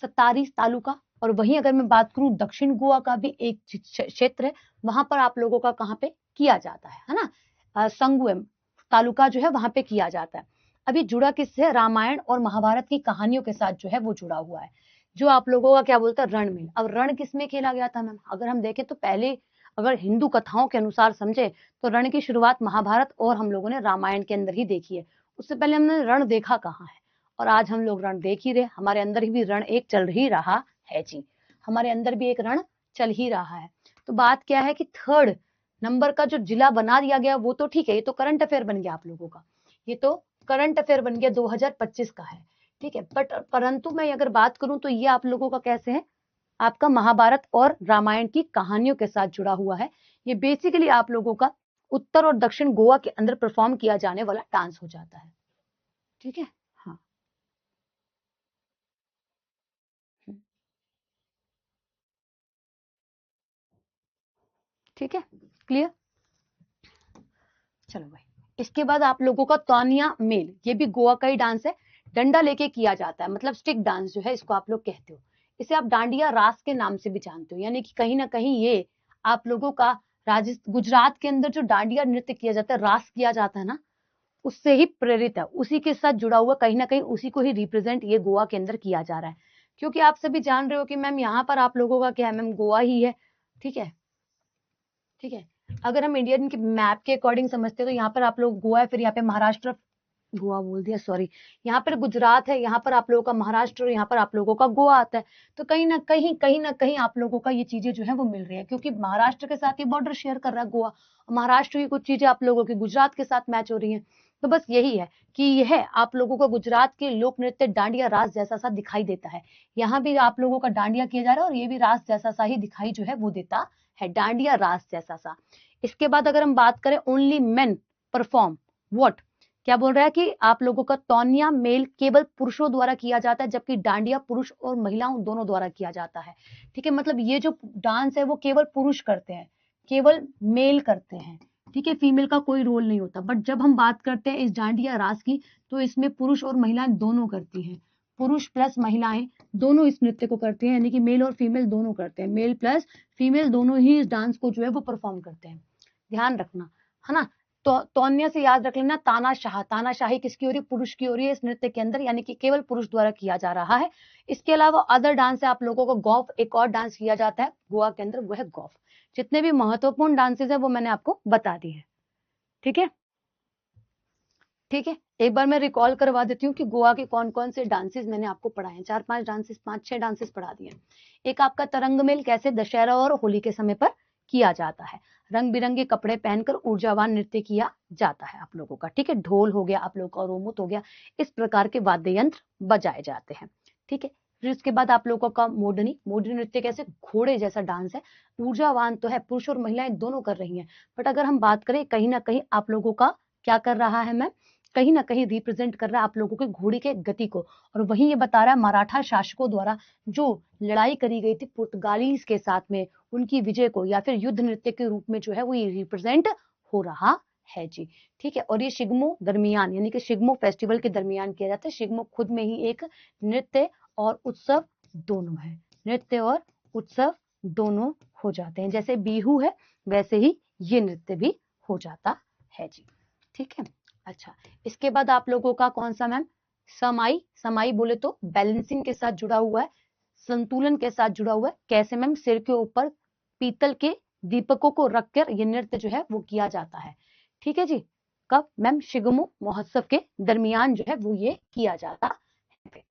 सत्तारी तालुका, और वहीं अगर मैं बात करूं दक्षिण गोवा का भी एक क्षेत्र है, वहां पर आप लोगों का कहां पे किया जाता है ना, संगुएम तालुका जो है वहां पे किया जाता है। अभी जुड़ा किससे? रामायण और महाभारत की कहानियों के साथ जो है वो जुड़ा हुआ है, जो आप लोगों का क्या बोलता है, रण में। अब रण किसमें खेला गया था मैम? अगर हम देखें तो पहले अगर हिंदू कथाओं के अनुसार समझे तो रण की शुरुआत महाभारत और हम लोगों ने रामायण के अंदर ही देखी है। उससे पहले हमने रण देखा कहाँ है? और आज हम लोग रण देख ही रहे, हमारे अंदर भी रण एक चल ही रहा है जी, हमारे अंदर भी एक रण चल ही रहा है। तो बात क्या है कि 3rd नंबर का जो जिला बना दिया गया वो तो ठीक है, ये तो करंट अफेयर बन गया आप लोगों का, ये तो करंट अफेयर बन गया 2025 का है। ठीक है, बट परंतु मैं अगर बात करूं तो ये आप लोगों का कैसे है, आपका महाभारत और रामायण की कहानियों के साथ जुड़ा हुआ है। ये बेसिकली आप लोगों का उत्तर और दक्षिण गोवा के अंदर परफॉर्म किया जाने वाला डांस हो जाता है। ठीक है, हाँ। ठीक है, क्लियर? चलो भाई, इसके बाद आप लोगों का तौनिया मेल, ये भी गोवा का ही डांस है, डंडा लेके किया जाता है, मतलब स्टिक डांस जो है इसको आप लोग कहते हो। इसे आप डांडिया रास के नाम से भी जानते हो, यानी कि कहीं ना कहीं ये आप लोगों का गुजरात के अंदर जो डांडिया नृत्य किया जाता है, रास किया जाता है ना, उससे ही प्रेरित है, उसी के साथ जुड़ा हुआ, कहीं ना कहीं उसी को ही रिप्रेजेंट ये गोवा के अंदर किया जा रहा है। क्योंकि आप सभी जान रहे हो कि मैम यहाँ पर आप लोगों का क्या है मैम, गोवा ही है। ठीक है, ठीक है, अगर हम इंडियन के मैप के अकॉर्डिंग समझते हैं तो यहाँ पर आप लोग गोवा है, फिर यहाँ पे महाराष्ट्र, गोवा बोल दिया सॉरी, यहाँ पर गुजरात है, यहाँ पर आप लोगों का महाराष्ट्र और यहाँ पर आप लोगों का गोवा आता है। तो कहीं ना कहीं आप लोगों का ये चीजें जो है वो मिल रही है, क्योंकि महाराष्ट्र के साथ ही बॉर्डर शेयर कर रहा है गोवा, महाराष्ट्र की कुछ चीजें आप लोगों की गुजरात के साथ मैच हो रही है। तो बस यही है कि यह आप लोगों को गुजरात के लोक नृत्य डांडिया रास जैसा सा दिखाई देता है, यहाँ भी आप लोगों का डांडिया किया जा रहा है और ये भी रास जैसा सा ही दिखाई जो है वो देता है, डांडिया रास जैसा सा। इसके बाद अगर हम बात करें ओनली मेन परफॉर्म व्हाट, क्या बोल रहा है कि आप लोगों का तौनिया मेल केवल पुरुषों द्वारा किया जाता है, जबकि डांडिया पुरुष और महिलाओं दोनों द्वारा किया जाता है। ठीक है, मतलब ये जो डांस है वो केवल पुरुष करते हैं, केवल मेल करते हैं। ठीक है, फीमेल का कोई रोल नहीं होता। बट जब हम बात करते हैं इस डांडिया रास की, तो इसमें पुरुष और महिलाएं दोनों करती हैं, पुरुष प्लस महिलाएं दोनों इस नृत्य को करते हैं, यानी कि मेल और फीमेल दोनों करते हैं, मेल प्लस फीमेल दोनों ही इस डांस को जो है वो परफॉर्म करते हैं। ध्यान रखना है ना। तो तौन्य से याद रख लेना, तानाशाह, तानाशाही किसकी हो रही है? पुरुष की हो रही है इस नृत्य के अंदर, यानी कि केवल पुरुष द्वारा किया जा रहा है। इसके अलावा अदर डांस है आप लोगों को गौफ, एक और डांस किया जाता है गोवा के अंदर, वो है गौफ। जितने भी महत्वपूर्ण डांसेस है वो मैंने आपको बता दी है। ठीक है, ठीक है, एक बार मैं रिकॉल करवा देती हूँ कि गोवा के कौन कौन से डांसेस मैंने आपको पढ़ाए हैं। 4-5 डांसेस, 5-6 डांसेस पढ़ा दिए। एक आपका तरंग मेल, कैसे दशहरा और होली के समय पर किया जाता है, रंग बिरंगे कपड़े पहनकर ऊर्जावान नृत्य किया जाता है आप लोगों का। ठीक है, ढोल हो गया आप लोगों का, रोमुत हो गया, इस प्रकार के वाद्य यंत्र बजाए जाते हैं। ठीक है, फिर उसके बाद आप लोगों का मोडनी, मोडनी नृत्य कैसे घोड़े जैसा डांस है, ऊर्जावान तो है, पुरुष और महिलाएं दोनों कर रही हैं। बट अगर हम बात करें कहीं ना कहीं आप लोगों का क्या कर रहा है मैम, कहीं ना कहीं रिप्रेजेंट कर रहा है आप लोगों के घोड़े के गति को। और वहीं ये बता रहा है मराठा शासकों द्वारा जो लड़ाई करी गई थी पुर्तगालीज के साथ में, उनकी विजय को या फिर युद्ध नृत्य के रूप में जो है वो ये रिप्रेजेंट हो रहा है जी। ठीक है, और ये शिग्मो दरमियान, यानी कि शिग्मो फेस्टिवल के दरमियान किया जाता है। शिग्मो खुद में ही एक नृत्य और उत्सव दोनों है, नृत्य और उत्सव दोनों हो जाते हैं। जैसे बिहू है वैसे ही ये नृत्य भी हो जाता है जी। ठीक है, अच्छा, इसके बाद आप लोगों का कौन सा मैम, समाई, समाई बोले तो बैलेंसिंग के साथ जुड़ा हुआ है, संतुलन के साथ जुड़ा हुआ है। कैसे मैम, सिर के ऊपर पीतल के दीपकों को रखकर ये नृत्य जो है वो किया जाता है। ठीक है जी, कब मैम, शिगमो महोत्सव के दरमियान जो है वो ये किया जाता है।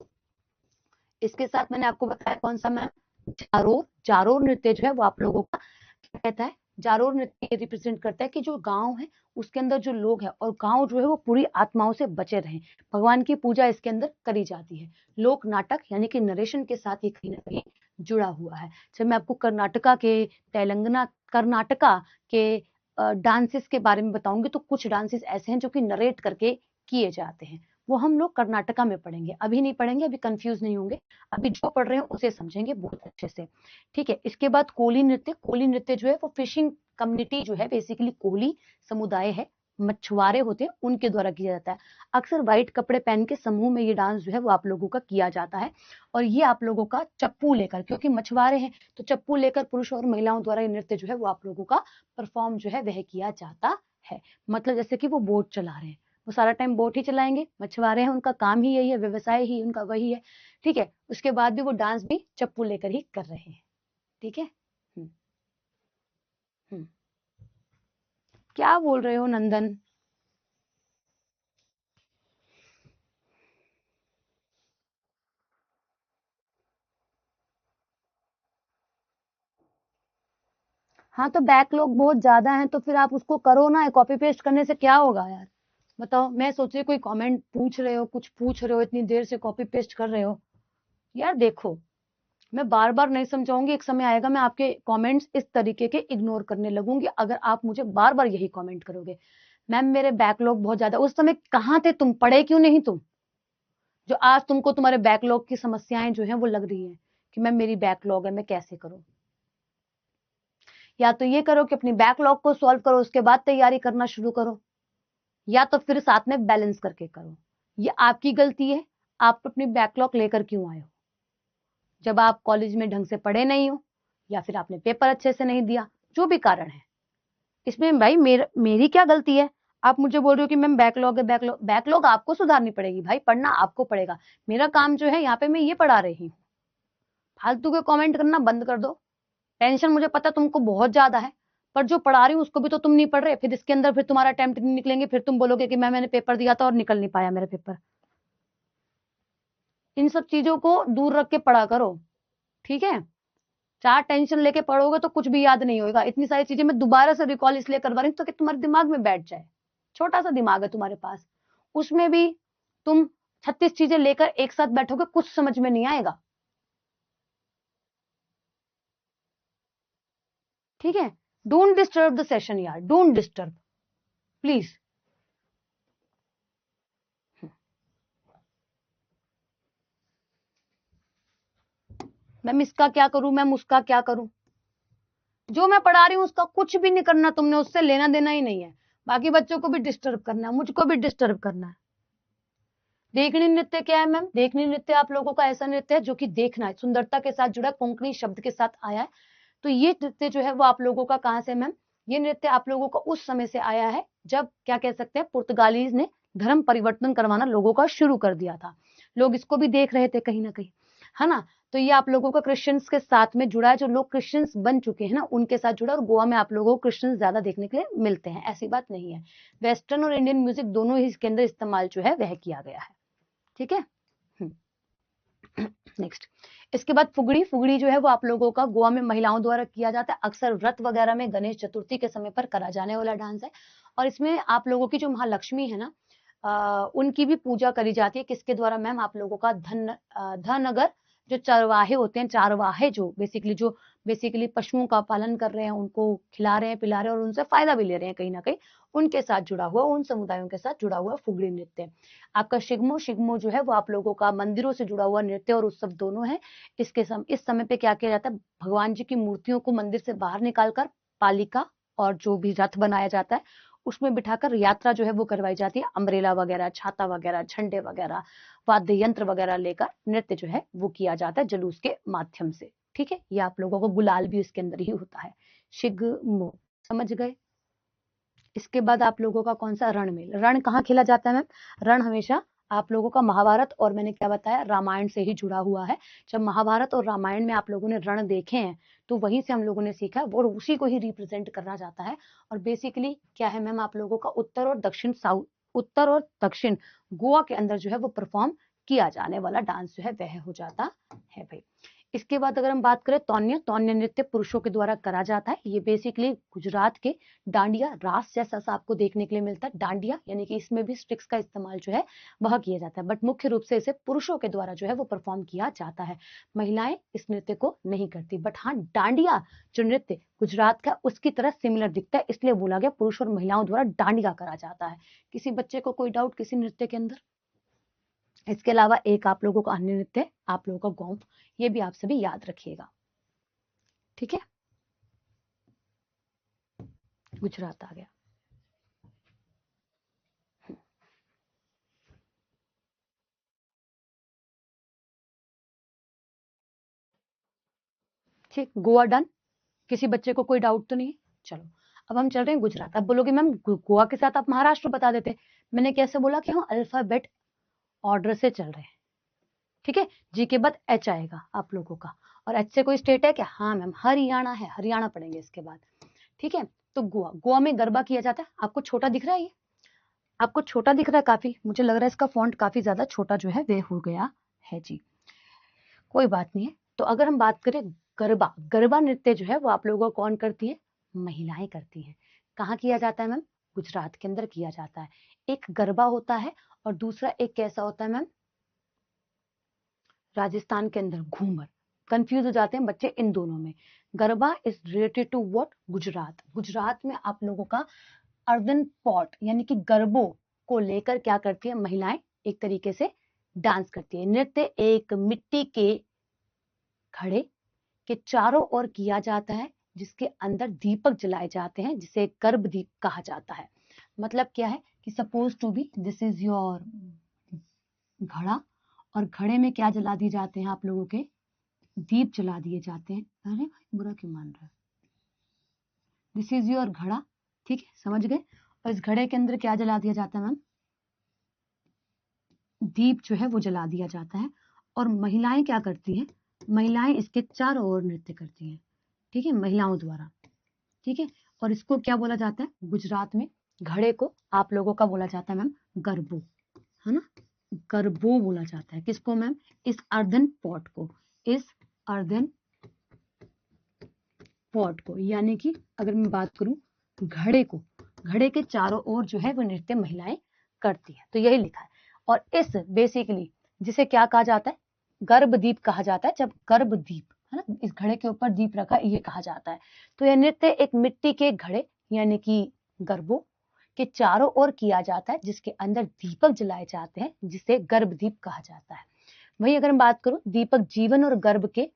इसके साथ मैंने आपको बताया कौन सा मैम, जारोर। जारोर नृत्य जो है वो आप लोगों का क्या कहता है, जारोर नृत्य रिप्रेजेंट करता है कि जो गांव है उसके अंदर जो लोग हैं और गांव जो है वो पूरी आत्माओं से बचे रहें, भगवान की पूजा इसके अंदर करी जाती है। लोक नाटक यानी कि नरेशन के साथ ये कहीं ना कहीं जुड़ा हुआ है। जब मैं आपको कर्नाटका के, तेलंगाना, कर्नाटका के डांसेस के बारे में बताऊंगी तो कुछ डांसेस ऐसे हैं जो कि नरेट करके किए जाते हैं, वो हम लोग कर्नाटका में पढ़ेंगे, अभी नहीं पढ़ेंगे, अभी कंफ्यूज नहीं होंगे, अभी जो पढ़ रहे हैं उसे समझेंगे बहुत अच्छे से। ठीक है, इसके बाद कोली नृत्य। कोली नृत्य जो है वो फिशिंग कम्युनिटी जो है, बेसिकली कोली समुदाय है, मछुआरे होते हैं, उनके द्वारा किया जाता है। अक्सर व्हाइट कपड़े पहन के समूह में ये डांस जो है वो आप लोगों का किया जाता है, और ये आप लोगों का चप्पू लेकर, क्योंकि मछुआरे हैं तो चप्पू लेकर पुरुष और महिलाओं द्वारा ये नृत्य जो है वो आप लोगों का परफॉर्म जो है वह किया जाता है। मतलब जैसे कि वो बोट चला रहे हैं, वो सारा टाइम बोट ही चलाएंगे, मछुआरे हैं, उनका काम ही यही है, व्यवसाय ही उनका वही है। ठीक है, उसके बाद भी वो डांस भी चप्पू लेकर ही कर रहे हैं। ठीक है। हम्म, हम्म। क्या बोल रहे हो नंदन? हाँ तो बैकलॉग बहुत ज्यादा है तो फिर आप उसको करो ना, कॉपी पेस्ट करने से क्या होगा यार? बताओ, मैं सोच रही कोई कमेंट पूछ रहे हो, कुछ पूछ रहे हो, इतनी देर से कॉपी पेस्ट कर रहे हो। यार देखो, मैं बार बार नहीं समझाऊंगी, एक समय आएगा मैं आपके कमेंट्स इस तरीके के इग्नोर करने लगूंगी अगर आप मुझे बार बार यही कमेंट करोगे। मैम मेरे बैकलॉग बहुत ज्यादा, उस समय कहाँ थे तुम, पढ़े क्यों नहीं तुम, जो आज तुमको तुम्हारे बैकलॉग की समस्याएं जो हैं वो लग रही हैं कि मैम मेरी बैकलॉग है, मैं कैसे करूं? या तो ये करो कि अपनी बैकलॉग को सॉल्व करो, उसके बाद तैयारी करना शुरू करो, या तो फिर साथ में बैलेंस करके करो। ये आपकी गलती है, आप अपनी बैकलॉग लेकर क्यों आए हो? जब आप कॉलेज में ढंग से पढ़े नहीं हो, या फिर आपने पेपर अच्छे से नहीं दिया, जो भी कारण है, इसमें भाई मेरी क्या गलती है? आप मुझे बोल रहे हो कि मैम बैकलॉग है, बैकलॉग बैकलॉग आपको सुधारनी पड़ेगी भाई, पढ़ना आपको पड़ेगा। मेरा काम जो है यहाँ पे मैं ये पढ़ा रही हूँ, फालतू के कमेंट करना बंद कर दो। टेंशन मुझे पता तुमको बहुत ज्यादा है, पर जो पढ़ा रही हूँ उसको भी तो तुम नहीं पढ़ रहे, फिर इसके अंदर फिर तुम्हारा अटेम्प्ट नहीं निकलेंगे, फिर तुम बोलोगे कि मैंने पेपर दिया था और निकल नहीं पाया मेरा पेपर। इन सब चीजों को दूर रख के पढ़ा करो। ठीक है, चार टेंशन लेके पढ़ोगे तो कुछ भी याद नहीं होगा। इतनी सारी चीजें मैं दोबारा से रिकॉल इसलिए करवा रही हूँ तो कि तुम्हारे दिमाग में बैठ जाए। छोटा सा दिमाग है तुम्हारे पास, उसमें भी तुम 36 चीजें लेकर एक साथ बैठोगे, कुछ समझ में नहीं आएगा। ठीक है, डोंट डिस्टर्ब द सेशन यार, डोंट डिस्टर्ब प्लीज। मैम इसका क्या करूं, मैम उसका क्या करूं? जो मैं पढ़ा रही हूँ उसका कुछ भी नहीं करना तुमने, उससे लेना देना ही नहीं है। बाकी बच्चों को भी डिस्टर्ब करना है, मुझको भी डिस्टर्ब करना है। देखनी नृत्य क्या है मैम? देखनी नृत्य आप लोगों का ऐसा नृत्य है जो कि देखना है, सुंदरता के साथ जुड़ा, कोंकणी शब्द के साथ आया है। तो ये नृत्य जो है वो आप लोगों का कहाँ से मैम? ये नृत्य आप लोगों का उस समय से आया है जब क्या कह सकते हैं, पुर्तगालीज ने धर्म परिवर्तन करवाना लोगों का शुरू कर दिया था। लोग इसको भी देख रहे थे कहीं ना कहीं, है ना? तो ये आप लोगों का क्रिश्चियंस के साथ में जुड़ा है, जो लोग क्रिश्चियंस बन चुके हैं ना उनके साथ जुड़ा, और गोवा में आप लोगों को क्रिश्चियंस ज्यादा देखने के लिए मिलते हैं, ऐसी बात नहीं है। वेस्टर्न और इंडियन म्यूजिक दोनों ही इसके अंदर इस्तेमाल जो है वह किया गया है। ठीक है। नेक्स्ट, इसके बाद फुगड़ी। फुगड़ी जो है वो आप लोगों का गोवा में महिलाओं द्वारा किया जाता है, अक्सर व्रत वगैरह में, गणेश चतुर्थी के समय पर करा जाने वाला डांस है। और इसमें आप लोगों की जो महालक्ष्मी है ना, उनकी भी पूजा करी जाती है। किसके द्वारा मैम? आप लोगों का धन अगर जो चरवाहे होते हैं, चारवाहे जो बेसिकली पशुओं का पालन कर रहे हैं, उनको खिला रहे हैं, पिला रहे हैं और उनसे फायदा भी ले रहे हैं कहीं ना कहीं, उनके साथ जुड़ा हुआ, उन समुदायों के साथ जुड़ा हुआ फुगड़ी नृत्य। आपका शिगमो जो है वो आप लोगों का मंदिरों से जुड़ा हुआ नृत्य और उत्सव दोनों है। इस समय पे क्या किया जाता है, भगवान जी की मूर्तियों को मंदिर से बाहर निकालकर पालिका और जो भी रथ बनाया जाता है उसमें बिठाकर यात्रा जो है वो करवाई जाती है। अम्ब्रेला वगैरह, छाता वगैरह, झंडे वगैरह, वाद्य यंत्र वगैरह लेकर नृत्य जो है वो किया जाता है जुलूस के माध्यम से। ठीक है, ये आप लोगों को गुलाल भी इसके अंदर ही होता है। शिगमो, समझ गए? इसके बाद आप लोगों का कौन सा? रणमेल। रण कहाँ खेला जाता है मैम? रण हमेशा आप लोगों का महाभारत और मैंने क्या बताया, रामायण से ही जुड़ा हुआ है। जब महाभारत और रामायण में आप लोगों ने रण देखे हैं तो वहीं से हम लोगों ने सीखा और उसी को ही रिप्रेजेंट करना जाता है। और बेसिकली क्या है मैम, आप लोगों का उत्तर और दक्षिण गोवा के अंदर जो है वो परफॉर्म किया जाने वाला डांस जो है वह हो जाता है भाई। इसके बाद अगर हम बात करें तौन्य, तौन्य नृत्य पुरुषों के द्वारा करा जाता है। ये बेसिकली गुजरात के डांडिया रास जैसा सा आपको देखने के लिए मिलता है। डांडिया यानी कि इसमें भी स्टिक्स का इस्तेमाल जो है वह किया जाता है, बट मुख्य रूप से इसे पुरुषों के द्वारा जो है वो परफॉर्म किया जाता है। महिलाएं इस नृत्य को नहीं करती, बट हाँ डांडिया जो नृत्य गुजरात का उसकी तरह सिमिलर दिखता है, इसलिए बोला गया पुरुष और महिलाओं द्वारा डांडिया करा जाता है। किसी बच्चे को कोई डाउट किसी नृत्य के अंदर? इसके अलावा एक आप लोगों का अन्य नृत्य है आप लोगों का गौंप, ये भी आप सभी याद रखिएगा, ठीक है। गुजरात आ गया। ठीक, गोवा डन। किसी बच्चे को कोई डाउट तो नहीं? चलो अब हम चल रहे हैं गुजरात। अब बोलोगे मैम गोवा के साथ आप महाराष्ट्र बता देते। मैंने कैसे बोला कि हम अल्फाबेट ऑर्डर से चल रहे हैं, ठीक है। जी के बाद एच आएगा आप लोगों का, और एच से कोई स्टेट है क्या? हाँ मैम हरियाणा है, हरियाणा पढ़ेंगे इसके बाद, ठीक है। तो गोवा, गोवा में गरबा किया जाता है। आपको छोटा दिख रहा है? ये आपको छोटा दिख रहा है काफी, मुझे लग रहा है इसका फॉन्ट काफी ज्यादा छोटा जो है वे हो गया है जी, कोई बात नहीं है। तो अगर हम बात करें गरबा, गरबा नृत्य जो है वो आप लोगों को कौन करती है? महिलाएं करती हैं। कहाँ किया जाता है मैम? गुजरात के अंदर किया जाता है। एक गरबा होता है और दूसरा एक कैसा होता है मैम? राजस्थान के अंदर घूमर। कंफ्यूज हो जाते हैं बच्चे इन दोनों में। Garba is related to what? Gujarat. Gujarat में आप लोगों का अर्दन पॉट यानी कि गरबों को लेकर क्या करती है महिलाएं? एक तरीके से डांस करती है। नृत्य एक मिट्टी के घड़े के चारों ओर किया जाता है, जिसके अंदर दीपक जलाए जाते हैं, जिसे गर्भ दीप कहा जाता है। मतलब क्या है कि suppose to be this is your ghada, और घड़े में क्या जला दिए जाते हैं आप लोगों के? दीप जला दिए जाते हैं। अरे भाई बुरा क्यों मान रहा है? दिस इज योर घड़ा, ठीक है, समझ गए। और इस घड़े के अंदर क्या जला दिया जाता है मैम? दीप जो है वो जला दिया जाता है। और महिलाएं क्या करती हैं? महिलाएं इसके चारों ओर नृत्य करती हैं, ठीक है, महिलाओं द्वारा, ठीक है। और इसको क्या बोला जाता है? गुजरात में घड़े को आप लोगों का बोला जाता है मैम गरबो, है ना। गरबो बोला जाता है किसको मैम? इस अर्धन पॉट को, इस अर्धन पॉट को, यानी कि अगर मैं बात करूं घड़े को, घड़े के चारों ओर जो है वो नृत्य महिलाएं करती है। तो यही लिखा है। और इस बेसिकली जिसे क्या कहा जाता है? गर्भदीप कहा जाता है। जब गर्भदीप, है ना, इस घड़े के ऊपर दीप रखा ये कहा जाता है। तो यह नृत्य एक मिट्टी के घड़े यानी कि गर्भों के चारों ओर किया जाता है, जिसके अंदर दीपक जलाए जाते हैं, जिसे गर्भदीप कहा जाता है। वही अगर मैं बात करूं, दीपक जीवन और गर्भ के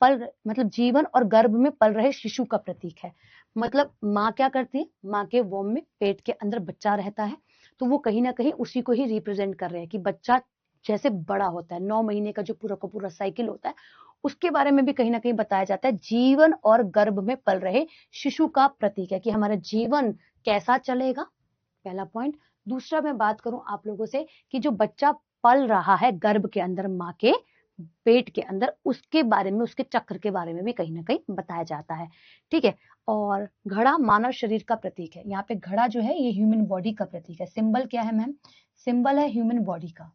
पल, मतलब जीवन और गर्भ में पल रहे शिशु का प्रतीक है। मतलब माँ क्या करती है? माँ के वोम में पेट के अंदर बच्चा रहता है, तो वो कहीं ना कहीं उसी को ही रिप्रेजेंट कर रहे हैं कि बच्चा जैसे बड़ा होता है, 9 महीने का जो पूरा का पूरा साइकिल होता है, उसके बारे में भी कहीं ना कहीं बताया जाता है। जीवन और गर्भ में पल रहे शिशु का प्रतीक है कि हमारा जीवन कैसा चलेगा, पहला पॉइंट। दूसरा मैं बात करूं आप लोगों से कि जो बच्चा पल रहा है गर्भ के अंदर, माँ के पेट के अंदर, उसके बारे में, उसके चक्र के बारे में भी कहीं ना कहीं बताया जाता है, ठीक है। और घड़ा मानव शरीर का प्रतीक है। यहाँ पे घड़ा जो है ये ह्यूमन बॉडी का प्रतीक है। सिंबल क्या है मैम? सिंबल है ह्यूमन बॉडी का,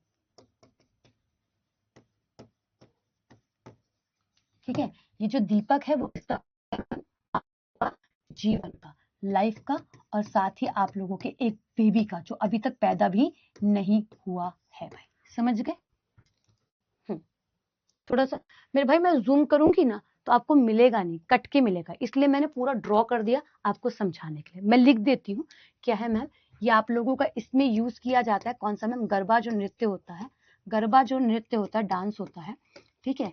ठीक है। ये जो दीपक है वो इसका जीवन का, लाइफ का, और साथ ही आप लोगों के एक बेबी का जो अभी तक पैदा भी नहीं हुआ है भाई, समझ गए? थोड़ा सा मेरे भाई मैं जूम करूंगी ना तो आपको मिलेगा नहीं, कट के मिलेगा, इसलिए मैंने पूरा ड्रॉ कर दिया आपको समझाने के लिए। मैं लिख देती हूँ क्या है मैम, ये आप लोगों का इसमें यूज किया जाता है कौन सा मैम? गरबा जो नृत्य होता है, गरबा जो नृत्य होता है, डांस होता है, ठीक है।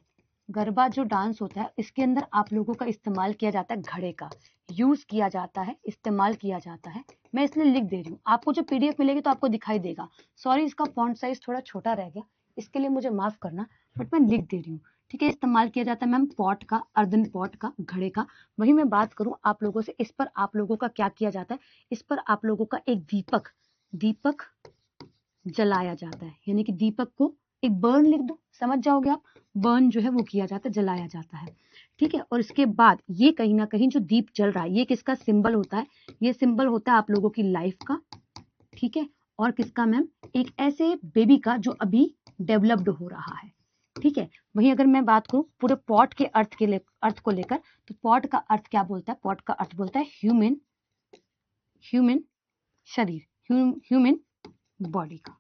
गरबा जो डांस होता है इसके अंदर आप लोगों का इस्तेमाल किया जाता है घड़े का, यूज किया जाता है, इस्तेमाल किया जाता है। मैं इसलिए लिख दे रही हूँ, आपको जो पीडीएफ मिलेगी तो आपको दिखाई देगा। सॉरी इसका फॉन्ट साइज थोड़ा छोटा रह गया, इसके लिए मुझे माफ करना, बट मैं लिख दे रही हूँ, ठीक है। इस्तेमाल किया जाता है मैम पॉट का, अर्धन पॉट का, घड़े का। वही मैं बात करूं आप लोगों से, इस पर आप लोगों का क्या किया जाता है? इस पर आप लोगों का एक दीपक, दीपक जलाया जाता है, यानी कि दीपक को एक बर्न लिख दो, समझ जाओगे आप। बर्न जो है वो किया जाता है, जलाया जाता है, ठीक है। और इसके बाद ये कहीं ना कहीं जो दीप जल रहा है ये किसका सिंबल होता है? ये सिंबल होता है आप लोगों की लाइफ का, ठीक है। और किसका मैम? एक ऐसे बेबी का जो अभी डेवलप्ड हो रहा है, ठीक है। वहीं अगर मैं बात करूं पूरे पॉट के अर्थ को लेकर, तो पॉट का अर्थ क्या बोलता है? पॉट का अर्थ बोलता है ह्यूमन शरीर, ह्यूमन बॉडी का,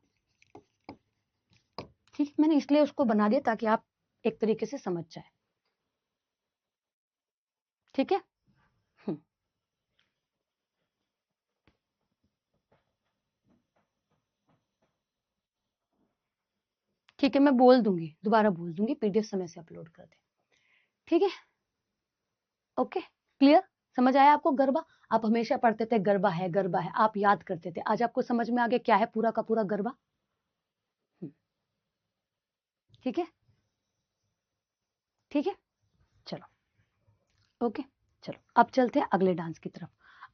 ठीक। मैंने इसलिए उसको बना दिया ताकि आप एक तरीके से समझ जाए, ठीक है। ठीक है, मैं बोल दूंगी, दोबारा बोल दूंगी, पीडीएफ समय से अपलोड कर दे, ठीक है। ओके, क्लियर, समझ आया आपको? गरबा आप हमेशा पढ़ते थे, गरबा है, आप याद करते थे, आज आपको समझ में आ गया क्या है पूरा का पूरा गरबा, ठीक है, ठीक है, चलो ओके। चलो अब चलते हैं अगले डांस की तरफ।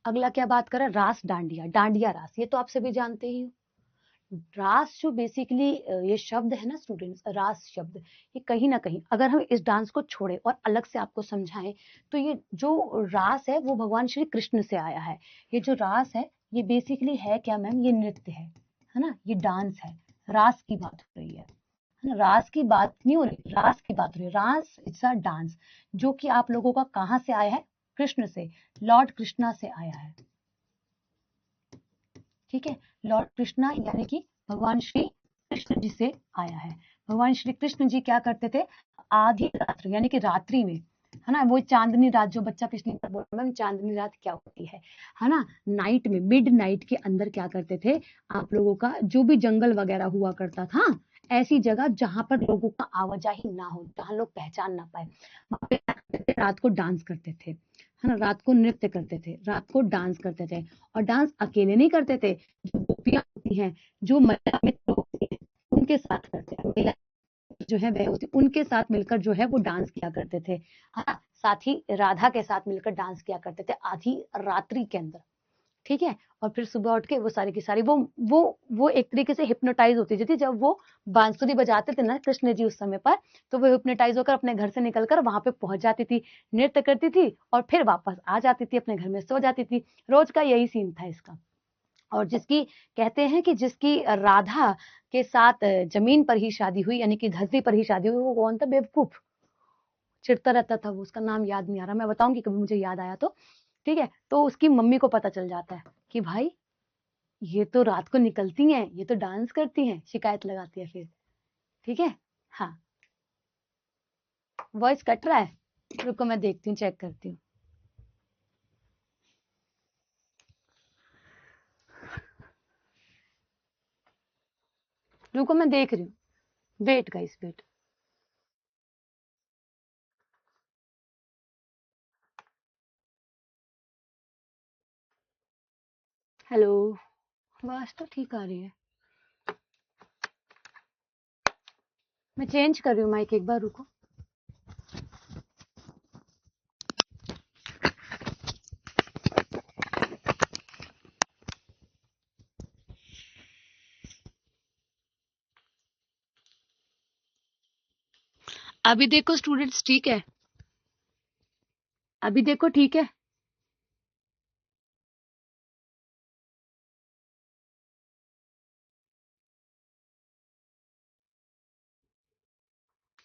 अगला क्या बात करें? रास डांडिया, डांडिया रास, ये तो आप सभी जानते ही हो। रास जो बेसिकली ये शब्द है ना स्टूडेंट्स, रास शब्द, ये कहीं ना कहीं अगर हम इस डांस को छोड़े और अलग से आपको समझाएं तो ये जो रास है वो भगवान श्री कृष्ण से आया है। ये जो रास है ये बेसिकली है क्या मैम? ये नृत्य है ना, ये डांस है। रास की बात हो रही है ना, रास की बात नहीं हो रही, रास की बात हो रही है। रास इट्स अ डांस जो कि आप लोगों का कहाँ से आया है? कृष्ण से, लॉर्ड कृष्णा से आया है, ठीक है। लॉर्ड कृष्णा यानी कि भगवान श्री कृष्ण जी से आया है। भगवान श्री कृष्ण जी क्या करते थे? आधी रात्रि यानी कि रात्रि में, है ना, वो चांदनी रात जो बच्चा पिछली बार बोला मैम, चांदनी रात क्या होती है ना, नाइट में, मिड नाइट के अंदर क्या करते थे आप लोगों का, जो भी जंगल वगैरह हुआ करता था, ऐसी जगह जहां पर लोगों का आवाजाही ना हो, जहां लोग पहचान ना पाए, वहां पे रात को डांस करते थे, है ना, रात को नृत्य करते थे, रात को डांस करते थे। और डांस अकेले नहीं करते थे, जो गोपियां होती हैं, जो महिला मित्र होती हैं, उनके साथ करते हैं, महिला जो है वह होती, उनके साथ मिलकर जो है वो डांस किया करते थे, है ना। साथ ही राधा के साथ मिलकर डांस किया करते थे आधी रात्रि के अंदर, ठीक है। और फिर सुबह उठ के वो सारी की सारी वो एक तरीके से हिप्नोटाइज होती थी। जब वो बांसुरी बजाते थे ना कृष्ण जी उस समय पर, तो वो हिप्नोटाइज होकर अपने घर से निकलकर वहां पे पहुंच जाती थी, नृत्य करती थी और फिर वापस आ जाती थी, अपने घर में सो जाती थी। रोज का यही सीन था इसका। और जिसकी कहते हैं कि जिसकी राधा के साथ जमीन पर ही शादी हुई, यानी कि धरती पर ही शादी हुई, वो कौन था? बेवकूफ, चिढ़ता रहता था वो, उसका नाम याद नहीं आ रहा, मैं बताऊंगी कभी मुझे याद आया तो, ठीक है। तो उसकी मम्मी को पता चल जाता है कि भाई ये तो रात को निकलती हैं, ये तो डांस करती हैं, शिकायत लगाती है फिर, ठीक है। हाँ, वॉइस कट रहा है, रुको मैं देखती हूँ, चेक करती हूँ। रुको मैं देख रही हूँ, वेट गाइस वेट। हेलो, आवाज तो ठीक आ रही है, मैं चेंज कर रही हूँ माइक, एक बार रुको। अभी देखो स्टूडेंट्स, ठीक है, अभी देखो, ठीक है।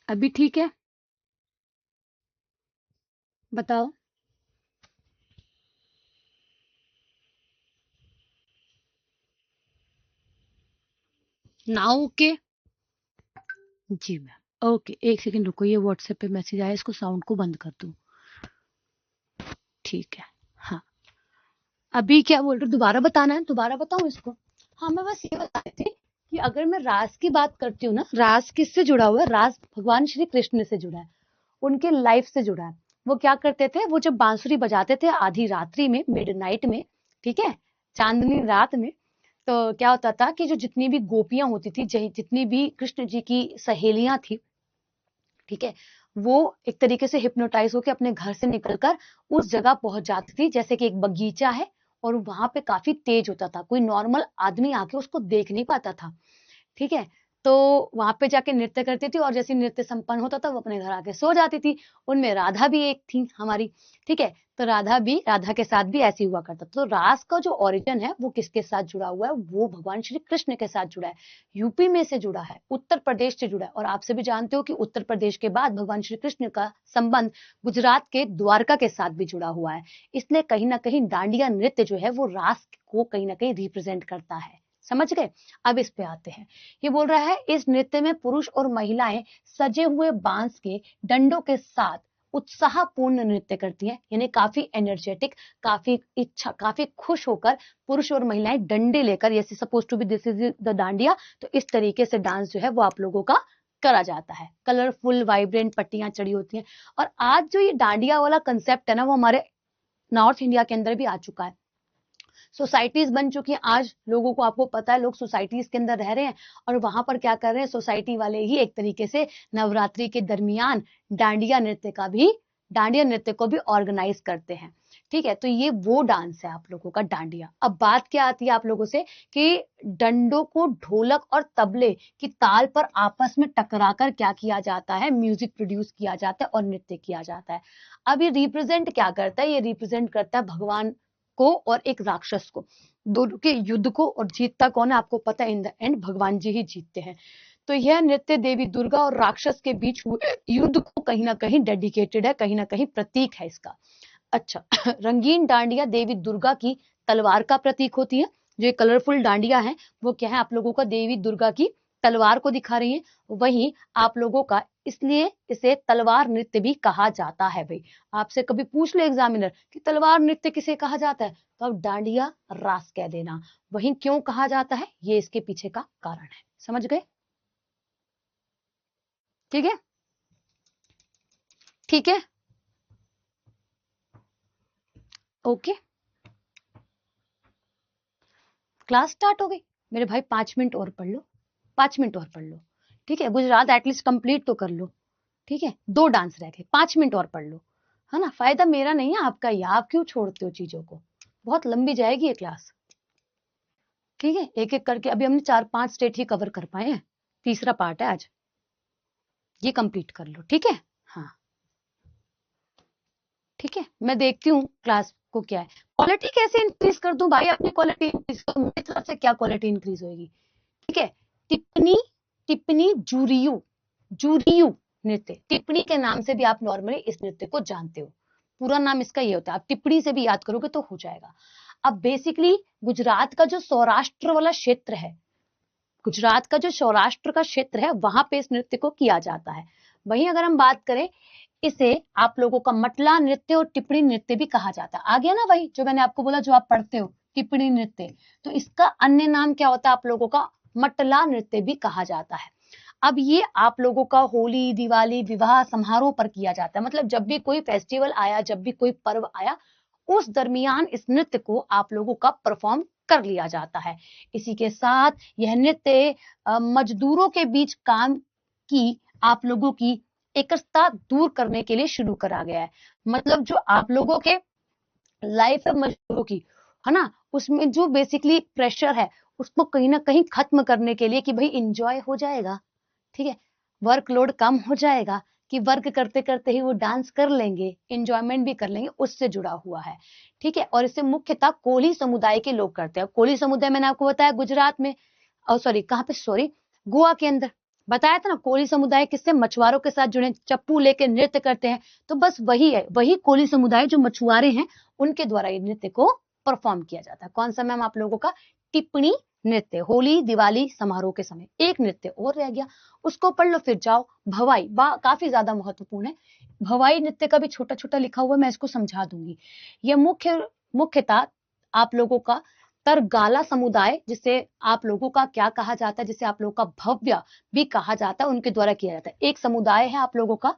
अभी ठीक है, बताओ। नाउ ओके, जी मैम, ओके, एक सेकंड रुको, ये व्हाट्सएप पे मैसेज आया, इसको साउंड को बंद कर दूं, ठीक है। हाँ, अभी क्या बोल रहे हो? दोबारा बताना है? दोबारा बताऊं इसको? हाँ, मैं बस ये बता रही थी कि अगर मैं रास की बात करती हूँ ना, रास किससे जुड़ा हुआ है? रास भगवान श्री कृष्ण से जुड़ा है, उनके लाइफ से जुड़ा है। वो क्या करते थे? वो जब बांसुरी बजाते थे आधी रात्रि में, मिड नाइट में, ठीक है, चांदनी रात में, तो क्या होता था कि जो जितनी भी गोपियां होती थी, जितनी भी कृष्ण जी की सहेलियां थी, ठीक है, वो एक तरीके से हिप्नोटाइज होकर अपने घर से निकलकर उस जगह पहुंच जाती थी, जैसे कि एक बगीचा है और वहां पे काफी तेज होता था, कोई नॉर्मल आदमी आके उसको देख नहीं पाता था, ठीक है। तो वहां पे जाके नृत्य करती थी और जैसे नृत्य संपन्न होता था वो अपने घर आके सो जाती थी। उनमें राधा भी एक थी हमारी, ठीक है। तो राधा के साथ भी ऐसे हुआ करता। तो रास का जो ओरिजिन है वो किसके साथ जुड़ा हुआ है, वो भगवान श्री कृष्ण के साथ जुड़ा है, यूपी में से जुड़ा है, उत्तर प्रदेश से जुड़ा है। और आप सभी जानते हो कि उत्तर प्रदेश के बाद भगवान श्री कृष्ण का संबंध गुजरात के द्वारका के साथ भी जुड़ा हुआ है। इसलिए कहीं ना कहीं डांडिया नृत्य जो है वो रास को कहीं ना कहीं रिप्रेजेंट करता है। समझ गए। अब इस पे आते हैं। ये बोल रहा है इस नृत्य में पुरुष और महिलाएं सजे हुए बांस के डंडों के साथ उत्साहपूर्ण नृत्य करती हैं, यानी काफी एनर्जेटिक, काफी खुश होकर पुरुष और महिलाएं डंडे लेकर, ये suppose to be this is the dandiya, तो इस तरीके से डांस जो है वो आप लोगों का करा जाता है। कलरफुल वाइब्रेंट पट्टियां चढ़ी होती हैं। और आज जो ये डांडिया वाला कंसेप्ट है ना, वो हमारे नॉर्थ इंडिया के अंदर भी आ चुका है। सोसाइटीज बन चुकी हैं। आज लोगों को, आपको पता है, लोग सोसाइटीज के अंदर रह रहे हैं और वहां पर क्या कर रहे हैं, सोसाइटी वाले ही एक तरीके से नवरात्रि के दरमियान डांडिया नृत्य को भी ऑर्गेनाइज करते हैं। ठीक है, तो ये वो डांस है आप लोगों का डांडिया। अब बात क्या आती है आप लोगों से कि डंडों को ढोलक और तबले की ताल पर आपस में टकराकर क्या किया जाता है, म्यूजिक प्रोड्यूस किया जाता है और नृत्य किया जाता है। अब ये रिप्रेजेंट क्या करता है, ये रिप्रेजेंट करता है भगवान को और एक राक्षस को, दोनों के युद्ध को। और जीतता कौन है आपको पता है, इन द एंड भगवान जी ही जीतते हैं। तो यह नृत्य देवी दुर्गा और राक्षस के बीच हुए युद्ध को कहीं ना कहीं डेडिकेटेड है, कहीं ना कहीं प्रतीक है इसका। अच्छा, रंगीन डांडिया देवी दुर्गा की तलवार का प्रतीक होती है। जो ये कलरफुल डांडिया है वो क्या है, आप लोगों का देवी दुर्गा की तलवार को दिखा रही है। वहीं आप लोगों का, इसलिए इसे तलवार नृत्य भी कहा जाता है। भाई आपसे कभी पूछ ले एग्जामिनर कि तलवार नृत्य किसे कहा जाता है, तो अब डांडिया रास कह देना। वहीं क्यों कहा जाता है, ये इसके पीछे का कारण है। समझ गए। ठीक है, ठीक है, ओके। क्लास स्टार्ट हो गई मेरे भाई, 5 मिनट और पढ़ लो, 5 मिनट और पढ़ लो। ठीक है, गुजरात एटलीस्ट कंप्लीट तो कर लो। ठीक है, 2 डांस रह गए, 5 मिनट और पढ़ लो, है ना। फायदा मेरा नहीं है, आपका ही। आप क्यों छोड़ते हो चीजों को, बहुत लंबी जाएगी ये क्लास। ठीक है, एक एक करके अभी हमने 4-5 स्टेट ही कवर कर पाए हैं, तीसरा पार्ट है आज, ये कंप्लीट कर लो। ठीक है, हाँ ठीक है। मैं देखती हूँ क्लास को क्या है, क्वालिटी कैसे इंक्रीज कर दूं भाई, अपनी क्वालिटी इंक्रीज करूं, मेरी तरफ से क्या क्वालिटी इंक्रीज होगी। ठीक है, टिप्पणी टिप्पणी जूरियू नृत्य, टिप्पणी के नाम से भी आप नॉर्मली इस नृत्य को जानते हो। पूरा नाम इसका ये होता है, आप टिप्पणी से भी याद करोगे तो हो जाएगा। अब बेसिकली गुजरात का जो सौराष्ट्र वाला क्षेत्र है, गुजरात का जो सौराष्ट्र का क्षेत्र है, वहां पे इस नृत्य को किया जाता है। वहीं अगर हम बात करें, इसे आप लोगों का मटला नृत्य और टिप्पणी नृत्य भी कहा जाता है। आ गया ना वही जो मैंने आपको बोला, जो आप पढ़ते हो टिप्पणी नृत्य, तो इसका अन्य नाम क्या होता है आप लोगों का, मटला नृत्य भी कहा जाता है। अब ये आप लोगों का होली, दिवाली, विवाह समारोह पर किया जाता है। मतलब जब भी कोई फेस्टिवल आया, जब भी कोई पर्व आया, उस दरमियान इस नृत्य को आप लोगों का परफॉर्म कर लिया जाता है। इसी के साथ यह नृत्य मजदूरों के बीच काम की आप लोगों की एकता दूर करने के लिए शुरू करा गया है। मतलब जो आप लोगों के लाइफ है मजदूरों की, है ना, उसमें जो बेसिकली प्रेशर है उसको कहीं ना कहीं खत्म करने के लिए कि भाई इंजॉय हो जाएगा। ठीक है, वर्कलोड कम हो जाएगा कि वर्क करते करते ही वो डांस कर लेंगे, इंजॉयमेंट भी कर लेंगे, उससे जुड़ा हुआ है। ठीक है, और इसे मुख्यतः कोली समुदाय के लोग करते हैं। कोली समुदाय मैंने आपको बताया गुजरात में, और सॉरी कहाँ पे, सॉरी गोवा के अंदर बताया था ना। कोली समुदाय किससे, मछुआरों के साथ जुड़े, चप्पू लेके नृत्य करते हैं। तो बस वही है, वही कोली समुदाय जो मछुआरे हैं उनके द्वारा ये नृत्य को परफॉर्म किया जाता है। कौन सा मैम, आप लोगों का टिप्पणी नृत्य, होली दिवाली समारोह के समय। एक नृत्य और रह गया, उसको पढ़ लो फिर जाओ। भवाई काफी ज्यादा महत्वपूर्ण है। भवाई नृत्य का भी छोटा छोटा लिखा हुआ है, मैं इसको समझा दूंगी। यह मुख्यतः आप लोगों का तरगाला समुदाय, जिसे आप लोगों का क्या कहा जाता है, जिसे आप लोगों का भव्य भी कहा जाता है, उनके द्वारा किया जाता है। एक समुदाय है आप लोगों का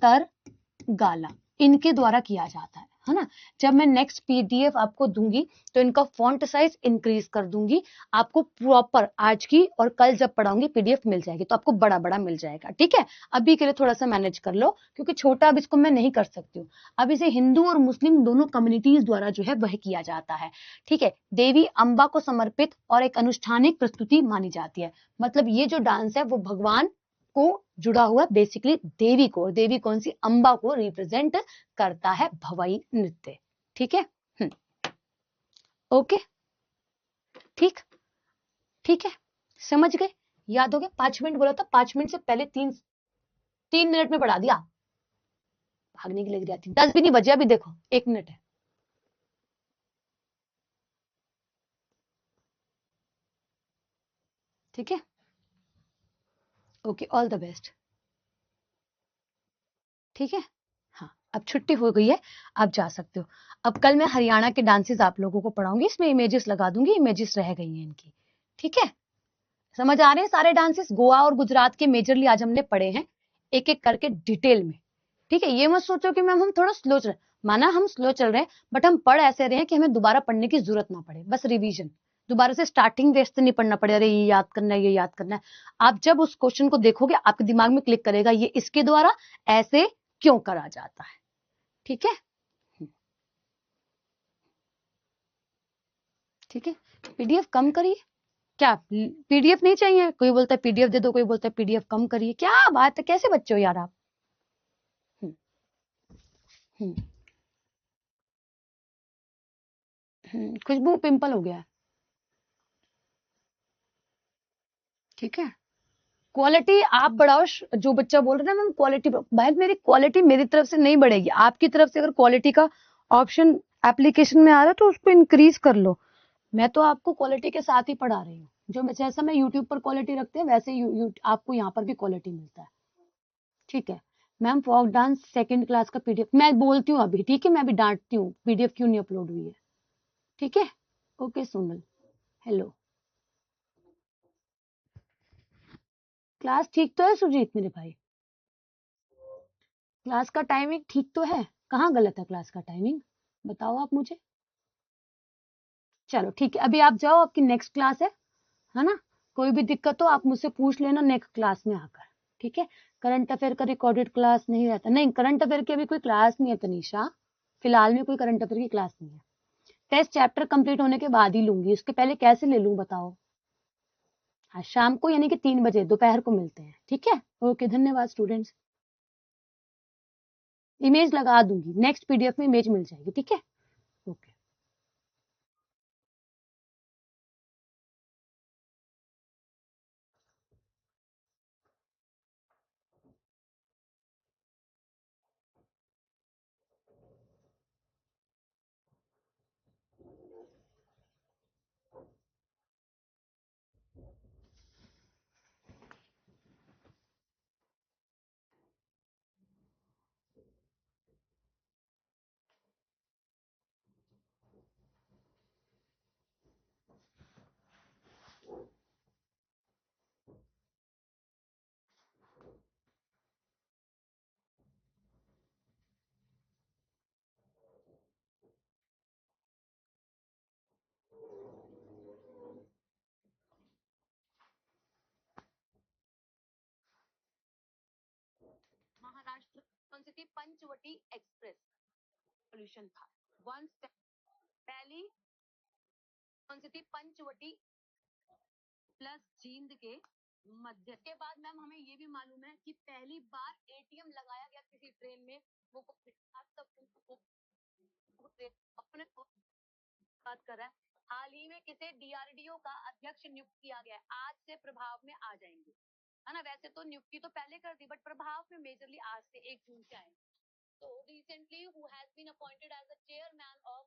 तरगाला, इनके द्वारा किया जाता है ना। जब मैं नेक्स्ट पीडीएफ आपको दूंगी तो इनका फॉन्ट साइज इंक्रीज कर दूंगी, आपको प्रॉपर आज की और कल जब पढ़ाऊंगी पीडीएफ मिल जाएगी, तो आपको बड़ा बड़ा मिल जाएगा। ठीक है, अभी के लिए थोड़ा सा मैनेज कर लो, क्योंकि छोटा अब इसको मैं नहीं कर सकती हूँ। अब इसे हिंदू और मुस्लिम दोनों कम्युनिटीज द्वारा जो है वह किया जाता है। ठीक है, देवी अम्बा को समर्पित और एक अनुष्ठानिक प्रस्तुति मानी जाती है। मतलब ये जो डांस है वो भगवान को जुड़ा हुआ बेसिकली देवी को, और देवी कौन सी, अंबा को रिप्रेजेंट करता है भवाई नृत्य। ठीक है, ओके, ठीक, ठीक है, समझ गए, याद हो गया। 5 मिनट बोला था, 5 मिनट से पहले 3 मिनट में पढ़ा दिया, भागने की लग रही थी। 10 भी नहीं बजे, अभी देखो 1 मिनट है। ठीक है, ओके, ऑल द बेस्ट। ठीक है, हाँ, अब छुट्टी हो गई है, अब जा सकते हो। अब कल मैं हरियाणा के डांसेस आप लोगों को पढ़ाऊंगी, इसमें इमेजेस लगा दूंगी, इमेजेस रह गई हैं इनकी। ठीक है, समझ आ रहे हैं सारे डांसेस? गोवा और गुजरात के मेजरली आज हमने पढ़े हैं, एक एक करके डिटेल में। ठीक है, ये मत सोचो कि मैम हम थोड़ा स्लो चल रहे, माना हम स्लो चल रहे हैं, बट हम पढ़ ऐसे रहे हैं कि हमें दोबारा पढ़ने की जरूरत ना पड़े, बस रिवीजन दोबारा से स्टार्टिंग बेस से नहीं पढ़ना पड़े, अरे ये याद करना है, ये याद करना है। आप जब उस क्वेश्चन को देखोगे आपके दिमाग में क्लिक करेगा, ये इसके द्वारा ऐसे क्यों करा जाता है। ठीक है, ठीक है, पीडीएफ कम करिए। क्या पीडीएफ नहीं चाहिए? कोई बोलता है पीडीएफ दे दो, कोई बोलता है पीडीएफ कम करिए, क्या बात है, कैसे बच्चे हो यार आप। हम्म, हम्म, खुशबू पिंपल हो गया है। ठीक है, क्वालिटी आप बढ़ाओ, जो बच्चा बोल रहा है ना मैम क्वालिटी, भाई मेरी क्वालिटी मेरी तरफ से नहीं बढ़ेगी, आपकी तरफ से अगर क्वालिटी का ऑप्शन एप्लीकेशन में आ रहा है तो उसको इंक्रीज कर लो। मैं तो आपको क्वालिटी के साथ ही पढ़ा रही हूँ, जो जैसा मैं यूट्यूब पर क्वालिटी रखते हैं वैसे आपको यहाँ पर भी क्वालिटी मिलता है। ठीक है ma'am, folk dance second class का पीडीएफ मैं बोलती हूँ अभी, ठीक है, मैं अभी डांटती हूँ, पीडीएफ क्यों नहीं अपलोड हुई है। ठीक है, ओके सोनल, हेलो। क्लास ठीक तो है सुजीत मेरे भाई? क्लास का टाइमिंग ठीक तो है? कहाँ गलत है क्लास का टाइमिंग, बताओ आप मुझे। चलो ठीक है, अभी आप जाओ, आपकी नेक्स्ट क्लास है ना? कोई भी दिक्कत हो आप मुझसे पूछ लेना नेक्स्ट क्लास में आकर। ठीक है, करंट अफेयर का रिकॉर्डेड क्लास नहीं रहता, नहीं करंट अफेयर की अभी कोई क्लास नहीं है तनीषा, फिलहाल में कोई करंट अफेयर की क्लास नहीं है। टेस्ट चैप्टर कंप्लीट होने के बाद ही लूंगी, उसके पहले कैसे ले लूं बताओ। हाँ, शाम को यानी कि 3 बजे दोपहर को मिलते हैं। ठीक है, ओके, धन्यवाद स्टूडेंट्स। इमेज लगा दूंगी, नेक्स्ट पीडीएफ में इमेज मिल जाएगी। ठीक है, ओके। महाराष्ट्र कौन सी थी? पंचवटी एक्सप्रेस सोल्यूशन था। वन स्टेप पहली कौन सी थी? पंचवटी प्लस जींद के मध्य के बाद मैम हमें ये भी मालूम है कि पहली बार एटीएम लगाया गया किसी ट्रेन में, वो अपने बात कर रहा है। हाल ही में किसे डीआरडीओ का अध्यक्ष नियुक्त किया गया है, आज से प्रभाव में आ जाएंगे, है ना? वैसे तो नियुक्ति तो पहले कर दी, बट प्रभाव में मेजरली आज से 1 जून से आएंगे। So recently, who has been appointed as the chairman of